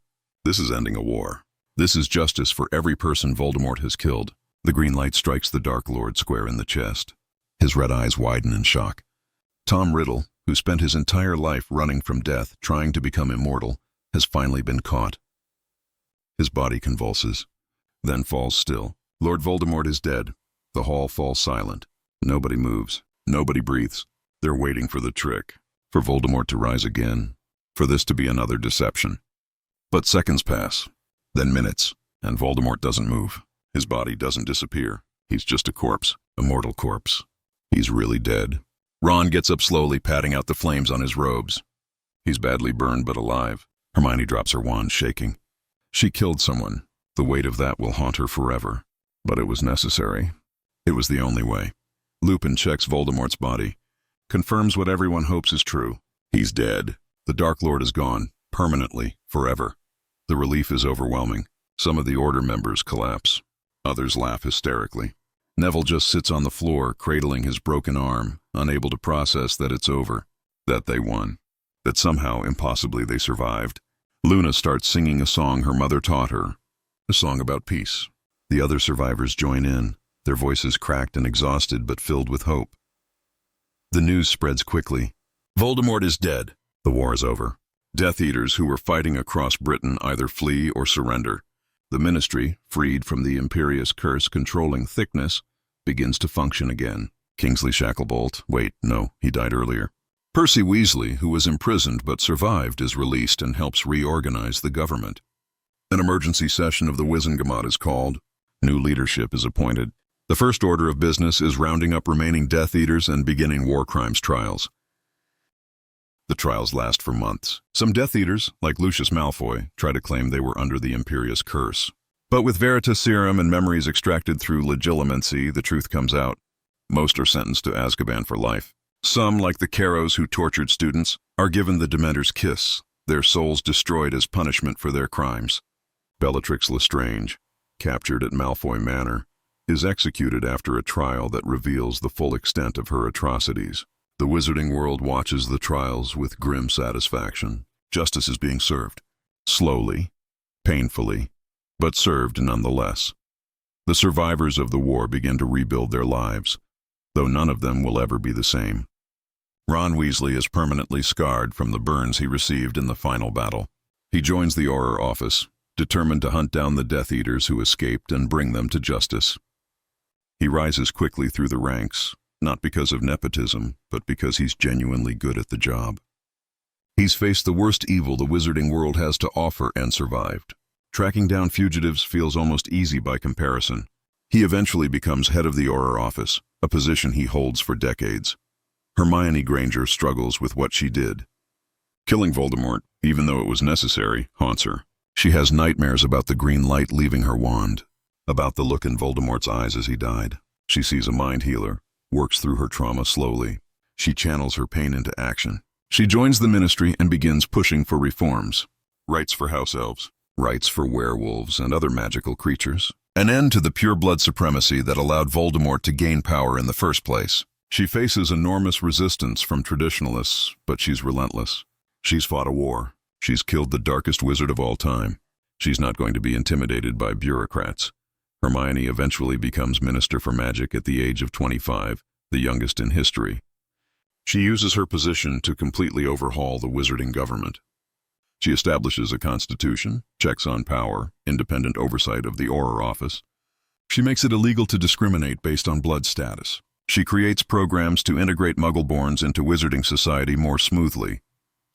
This is ending a war. This is justice for every person Voldemort has killed. The green light strikes the Dark Lord square in the chest. His red eyes widen in shock. Tom Riddle, who spent his entire life running from death, trying to become immortal, has finally been caught. His body convulses, then falls still. Lord Voldemort is dead. The hall falls silent. Nobody moves. Nobody breathes. They're waiting for the trick, for Voldemort to rise again, for this to be another deception. But seconds pass, then minutes, and Voldemort doesn't move. His body doesn't disappear. He's just a corpse, a mortal corpse. He's really dead. Ron gets up slowly, patting out the flames on his robes. He's badly burned but alive. Hermione drops her wand, shaking. She killed someone. The weight of that will haunt her forever. But it was necessary. It was the only way. Lupin checks Voldemort's body, confirms what everyone hopes is true. He's dead. The Dark Lord is gone, permanently, forever. The relief is overwhelming. Some of the Order members collapse. Others laugh hysterically. Neville just sits on the floor, cradling his broken arm, unable to process that it's over, that they won, that somehow, impossibly, they survived. Luna starts singing a song her mother taught her, a song about peace. The other survivors join in, their voices cracked and exhausted but filled with hope. The news spreads quickly. Voldemort is dead. The war is over. Death Eaters who were fighting across Britain either flee or surrender. The Ministry, freed from the Imperious curse controlling thickness, begins to function again. Kingsley Shacklebolt, wait, no, he died earlier. Percy Weasley, who was imprisoned but survived, is released and helps reorganize the government. An emergency session of the Wizengamot is called. New leadership is appointed. The first order of business is rounding up remaining Death Eaters and beginning war crimes trials. The trials last for months. Some Death Eaters, like Lucius Malfoy, try to claim they were under the Imperious curse. But with Veritas Serum and memories extracted through legilimency, the truth comes out. Most are sentenced to Azkaban for life. Some, like the Carrows who tortured students, are given the Dementor's kiss, their souls destroyed as punishment for their crimes. Bellatrix Lestrange, captured at Malfoy Manor, is executed after a trial that reveals the full extent of her atrocities. The wizarding world watches the trials with grim satisfaction. Justice is being served. Slowly, painfully, but served nonetheless. The survivors of the war begin to rebuild their lives, though none of them will ever be the same. Ron Weasley is permanently scarred from the burns he received in the final battle. He joins the Auror office, determined to hunt down the Death Eaters who escaped and bring them to justice. He rises quickly through the ranks, not because of nepotism, but because he's genuinely good at the job. He's faced the worst evil the wizarding world has to offer and survived. Tracking down fugitives feels almost easy by comparison. He eventually becomes head of the Auror office, a position he holds for decades. Hermione Granger struggles with what she did. Killing Voldemort, even though it was necessary, haunts her. She has nightmares about the green light leaving her wand, about the look in Voldemort's eyes as he died. She sees a mind healer, works through her trauma slowly. She channels her pain into action. She joins the Ministry and begins pushing for reforms. Rights for house elves, rights for werewolves and other magical creatures. An end to the pure blood supremacy that allowed Voldemort to gain power in the first place. She faces enormous resistance from traditionalists, but she's relentless. She's fought a war. She's killed the darkest wizard of all time. She's not going to be intimidated by bureaucrats. Hermione eventually becomes Minister for Magic at the age of 25, the youngest in history. She uses her position to completely overhaul the wizarding government. She establishes a constitution, checks on power, independent oversight of the Auror office. She makes it illegal to discriminate based on blood status. She creates programs to integrate Muggleborns into wizarding society more smoothly.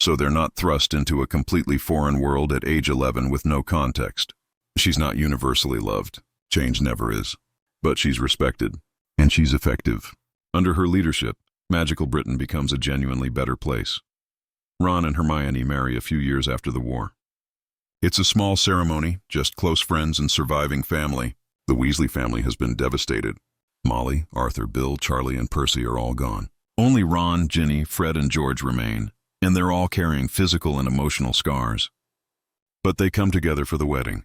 so they're not thrust into a completely foreign world at age 11 with no context. She's not universally loved. Change never is. But she's respected, and she's effective. Under her leadership, magical Britain becomes a genuinely better place. Ron and Hermione marry a few years after the war. It's a small ceremony, just close friends and surviving family. The Weasley family has been devastated. Molly, Arthur, Bill, Charlie, and Percy are all gone. Only Ron, Ginny, Fred, and George remain, and they're all carrying physical and emotional scars. But they come together for the wedding.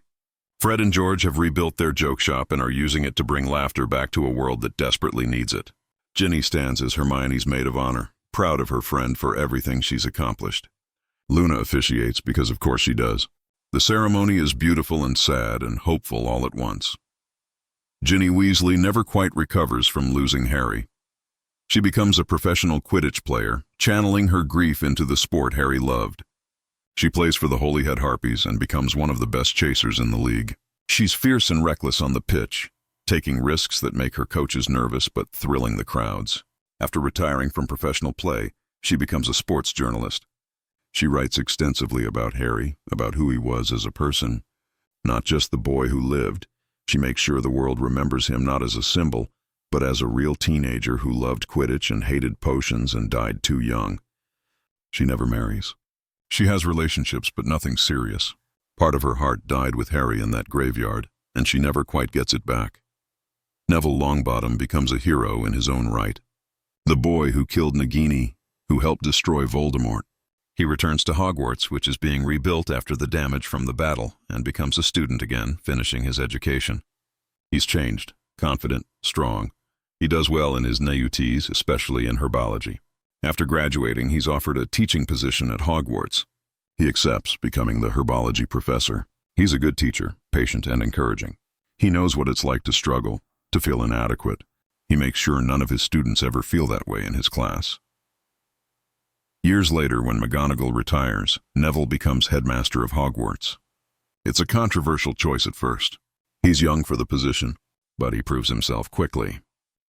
Fred and George have rebuilt their joke shop and are using it to bring laughter back to a world that desperately needs it. Ginny stands as Hermione's maid of honor, proud of her friend for everything she's accomplished. Luna officiates because of course she does. The ceremony is beautiful and sad and hopeful all at once. Ginny Weasley never quite recovers from losing Harry. She becomes a professional Quidditch player, channeling her grief into the sport Harry loved. She plays for the Holyhead Harpies and becomes one of the best chasers in the league. She's fierce and reckless on the pitch, taking risks that make her coaches nervous but thrilling the crowds. After retiring from professional play, she becomes a sports journalist. She writes extensively about Harry, about who he was as a person. Not just the boy who lived. She makes sure the world remembers him not as a symbol, but as a real teenager who loved Quidditch and hated potions and died too young. She never marries. She has relationships, but nothing serious. Part of her heart died with Harry in that graveyard, and she never quite gets it back. Neville Longbottom becomes a hero in his own right. The boy who killed Nagini, who helped destroy Voldemort. He returns to Hogwarts, which is being rebuilt after the damage from the battle, and becomes a student again, finishing his education. He's changed, confident, strong. He does well in his nautiques, especially in herbology. After graduating, he's offered a teaching position at Hogwarts. He accepts, becoming the herbology professor. He's a good teacher, patient and encouraging. He knows what it's like to struggle, to feel inadequate. He makes sure none of his students ever feel that way in his class. Years later, when McGonagall retires, Neville becomes headmaster of Hogwarts. It's a controversial choice at first. He's young for the position, but he proves himself quickly.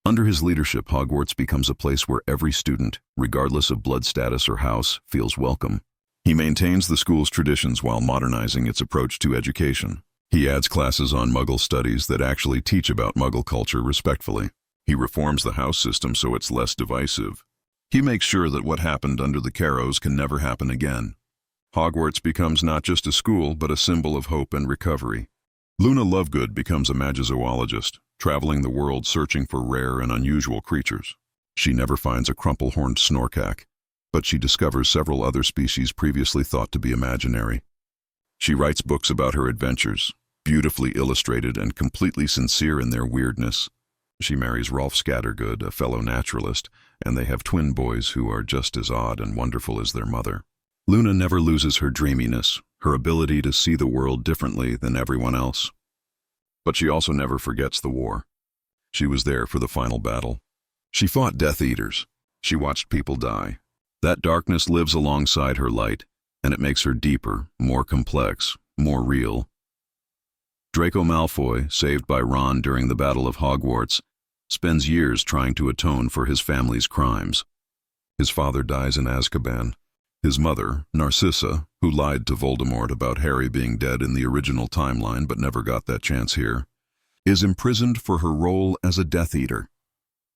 Under his leadership, Hogwarts becomes a place where every student, regardless of blood status or house, feels welcome. He maintains the school's traditions while modernizing its approach to education. He adds classes on Muggle studies that actually teach about Muggle culture respectfully. He reforms the house system so it's less divisive. He makes sure that what happened under the Carrows can never happen again. Hogwarts becomes not just a school, but a symbol of hope and recovery. Luna Lovegood becomes a magizoologist, traveling the world searching for rare and unusual creatures. She never finds a crumple-horned snorkack, but she discovers several other species previously thought to be imaginary. She writes books about her adventures, beautifully illustrated and completely sincere in their weirdness. She marries Rolf Scattergood, a fellow naturalist, and they have twin boys who are just as odd and wonderful as their mother. Luna never loses her dreaminess, her ability to see the world differently than everyone else. But she also never forgets the war. She was there for the final battle. She fought Death Eaters. She watched people die. That darkness lives alongside her light, and it makes her deeper, more complex, more real. Draco Malfoy, saved by Ron during the Battle of Hogwarts, spends years trying to atone for his family's crimes. His father dies in Azkaban. His mother, Narcissa, who lied to Voldemort about Harry being dead in the original timeline but never got that chance here, is imprisoned for her role as a Death Eater.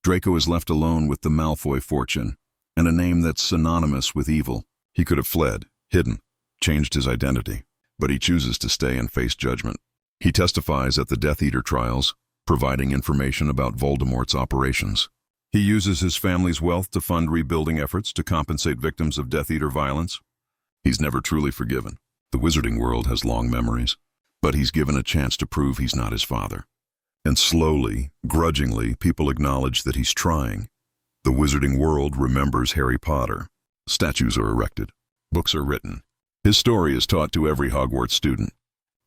Draco is left alone with the Malfoy fortune, and a name that's synonymous with evil. He could have fled, hidden, changed his identity, but he chooses to stay and face judgment. He testifies at the Death Eater trials, providing information about Voldemort's operations. He uses his family's wealth to fund rebuilding efforts to compensate victims of Death Eater violence. He's never truly forgiven. The wizarding world has long memories, but he's given a chance to prove he's not his father. And slowly, grudgingly, people acknowledge that he's trying. The wizarding world remembers Harry Potter. Statues are erected. Books are written. His story is taught to every Hogwarts student.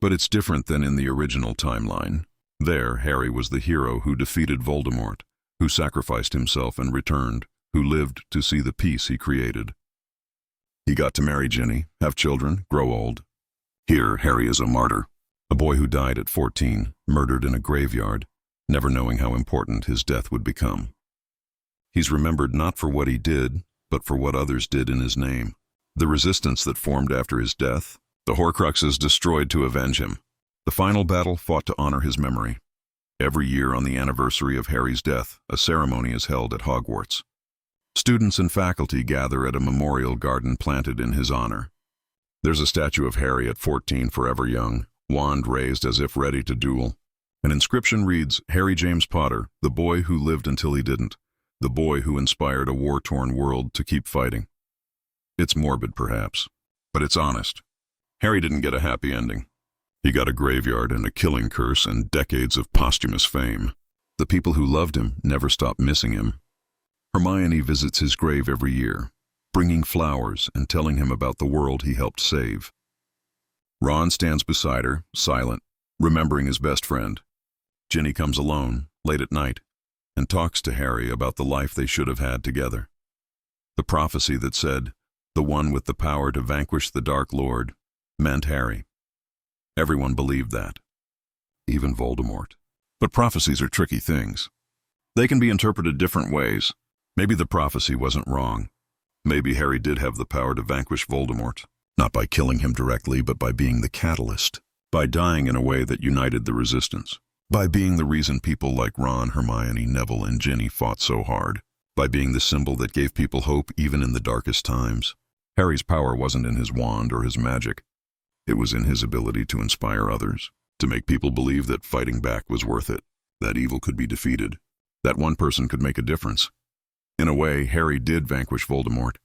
But it's different than in the original timeline. There, Harry was the hero who defeated Voldemort, who sacrificed himself and returned, who lived to see the peace he created. He got to marry Ginny, have children, grow old. Here, Harry is a martyr, a boy who died at 14, murdered in a graveyard, never knowing how important his death would become. He's remembered not for what he did, but for what others did in his name. The resistance that formed after his death, the Horcruxes destroyed to avenge him. The final battle fought to honor his memory. Every year on the anniversary of Harry's death, a ceremony is held at Hogwarts. Students and faculty gather at a memorial garden planted in his honor. There's a statue of Harry at 14, forever young, wand raised as if ready to duel. An inscription reads, Harry James Potter, the boy who lived until he didn't, the boy who inspired a war-torn world to keep fighting. It's morbid, perhaps, but it's honest. Harry didn't get a happy ending. He got a graveyard and a killing curse and decades of posthumous fame. The people who loved him never stopped missing him. Hermione visits his grave every year, bringing flowers and telling him about the world he helped save. Ron stands beside her, silent, remembering his best friend. Ginny comes alone, late at night, and talks to Harry about the life they should have had together. The prophecy that said, the one with the power to vanquish the Dark Lord, meant Harry. Everyone believed that, even Voldemort. But prophecies are tricky things. They can be interpreted different ways. Maybe the prophecy wasn't wrong. Maybe Harry did have the power to vanquish Voldemort, not by killing him directly, but by being the catalyst, by dying in a way that united the resistance, by being the reason people like Ron, Hermione, Neville, and Ginny fought so hard, by being the symbol that gave people hope even in the darkest times. Harry's power wasn't in his wand or his magic. It was in his ability to inspire others, to make people believe that fighting back was worth it, that evil could be defeated, that one person could make a difference. In a way, Harry did vanquish Voldemort.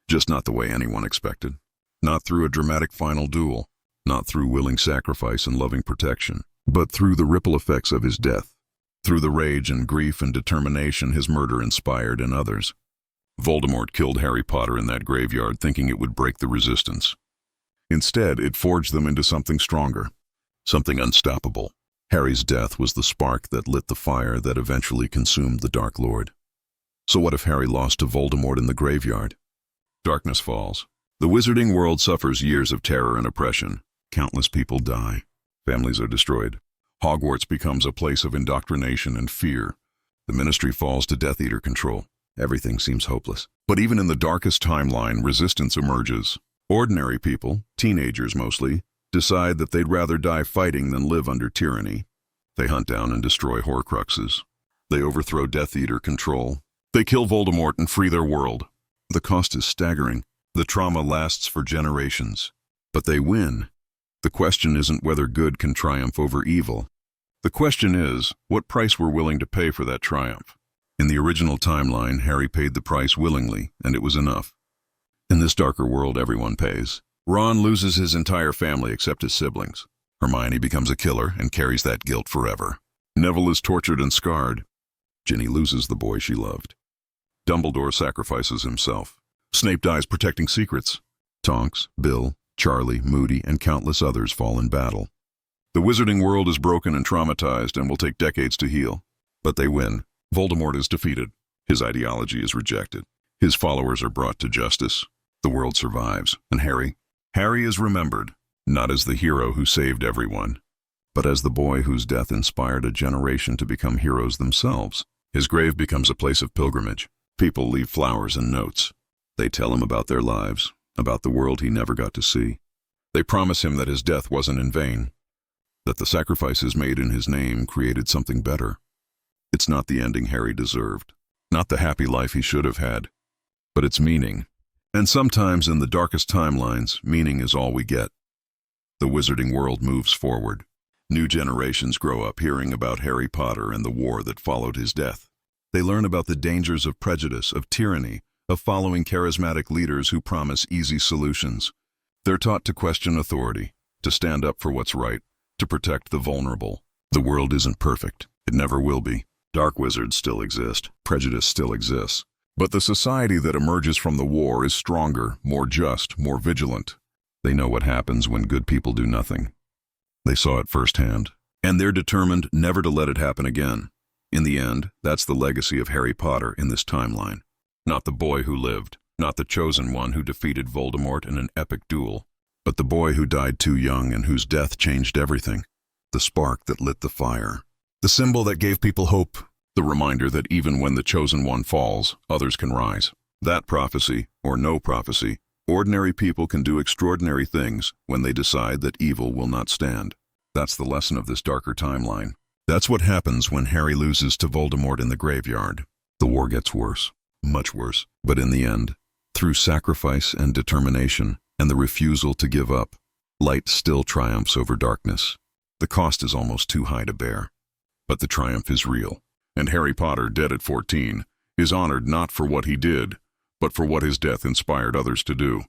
Just not the way anyone expected. Not through a dramatic final duel, not through willing sacrifice and loving protection, but through the ripple effects of his death, through the rage and grief and determination his murder inspired in others. Voldemort killed Harry Potter in that graveyard thinking it would break the resistance. Instead, it forged them into something stronger, something unstoppable. Harry's death was the spark that lit the fire that eventually consumed the Dark Lord. So what if Harry lost to Voldemort in the graveyard? Darkness falls. The wizarding world suffers years of terror and oppression. Countless people die. Families are destroyed. Hogwarts becomes a place of indoctrination and fear. The Ministry falls to Death Eater control. Everything seems hopeless. But even in the darkest timeline, resistance emerges. Ordinary people, teenagers mostly, decide that they'd rather die fighting than live under tyranny. They hunt down and destroy Horcruxes. They overthrow Death Eater control. They kill Voldemort and free their world. The cost is staggering. The trauma lasts for generations. But they win. The question isn't whether good can triumph over evil. The question is, what price we're willing to pay for that triumph. In the original timeline, Harry paid the price willingly, and it was enough. In this darker world, everyone pays. Ron loses his entire family except his siblings. Hermione becomes a killer and carries that guilt forever. Neville is tortured and scarred. Ginny loses the boy she loved. Dumbledore sacrifices himself. Snape dies protecting secrets. Tonks, Bill, Charlie, Moody, and countless others fall in battle. The wizarding world is broken and traumatized and will take decades to heal. But they win. Voldemort is defeated. His ideology is rejected. His followers are brought to justice. The world survives. And Harry is remembered, not as the hero who saved everyone, but as the boy whose death inspired a generation to become heroes themselves. His grave becomes a place of pilgrimage. People leave flowers and notes. They tell him about their lives, about the world he never got to see. They promise him that his death wasn't in vain, that the sacrifices made in his name created something better. It's not the ending Harry deserved, not the happy life he should have had, but its meaning. And sometimes in the darkest timelines, meaning is all we get. The wizarding world moves forward. New generations grow up hearing about Harry Potter and the war that followed his death. They learn about the dangers of prejudice, of tyranny, of following charismatic leaders who promise easy solutions. They're taught to question authority, to stand up for what's right, to protect the vulnerable. The world isn't perfect. It never will be. Dark wizards still exist. Prejudice still exists. But the society that emerges from the war is stronger, more just, more vigilant. They know what happens when good people do nothing. They saw it firsthand, and they're determined never to let it happen again. In the end, that's the legacy of Harry Potter in this timeline. Not the boy who lived, not the chosen one who defeated Voldemort in an epic duel, but the boy who died too young and whose death changed everything. The spark that lit the fire. The symbol that gave people hope. The reminder that even when the chosen one falls, others can rise. That prophecy, or no prophecy, Ordinary people can do extraordinary things when they decide that evil will not stand. That's the lesson of this darker timeline. That's what happens when Harry loses to Voldemort in the graveyard. The war gets worse, much worse. But in the end, through sacrifice and determination and the refusal to give up, light still triumphs over darkness. The cost is almost too high to bear. But the triumph is real. And Harry Potter, dead at 14, is honored not for what he did, but for what his death inspired others to do.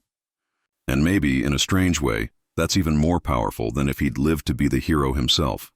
And maybe, in a strange way, that's even more powerful than if he'd lived to be the hero himself.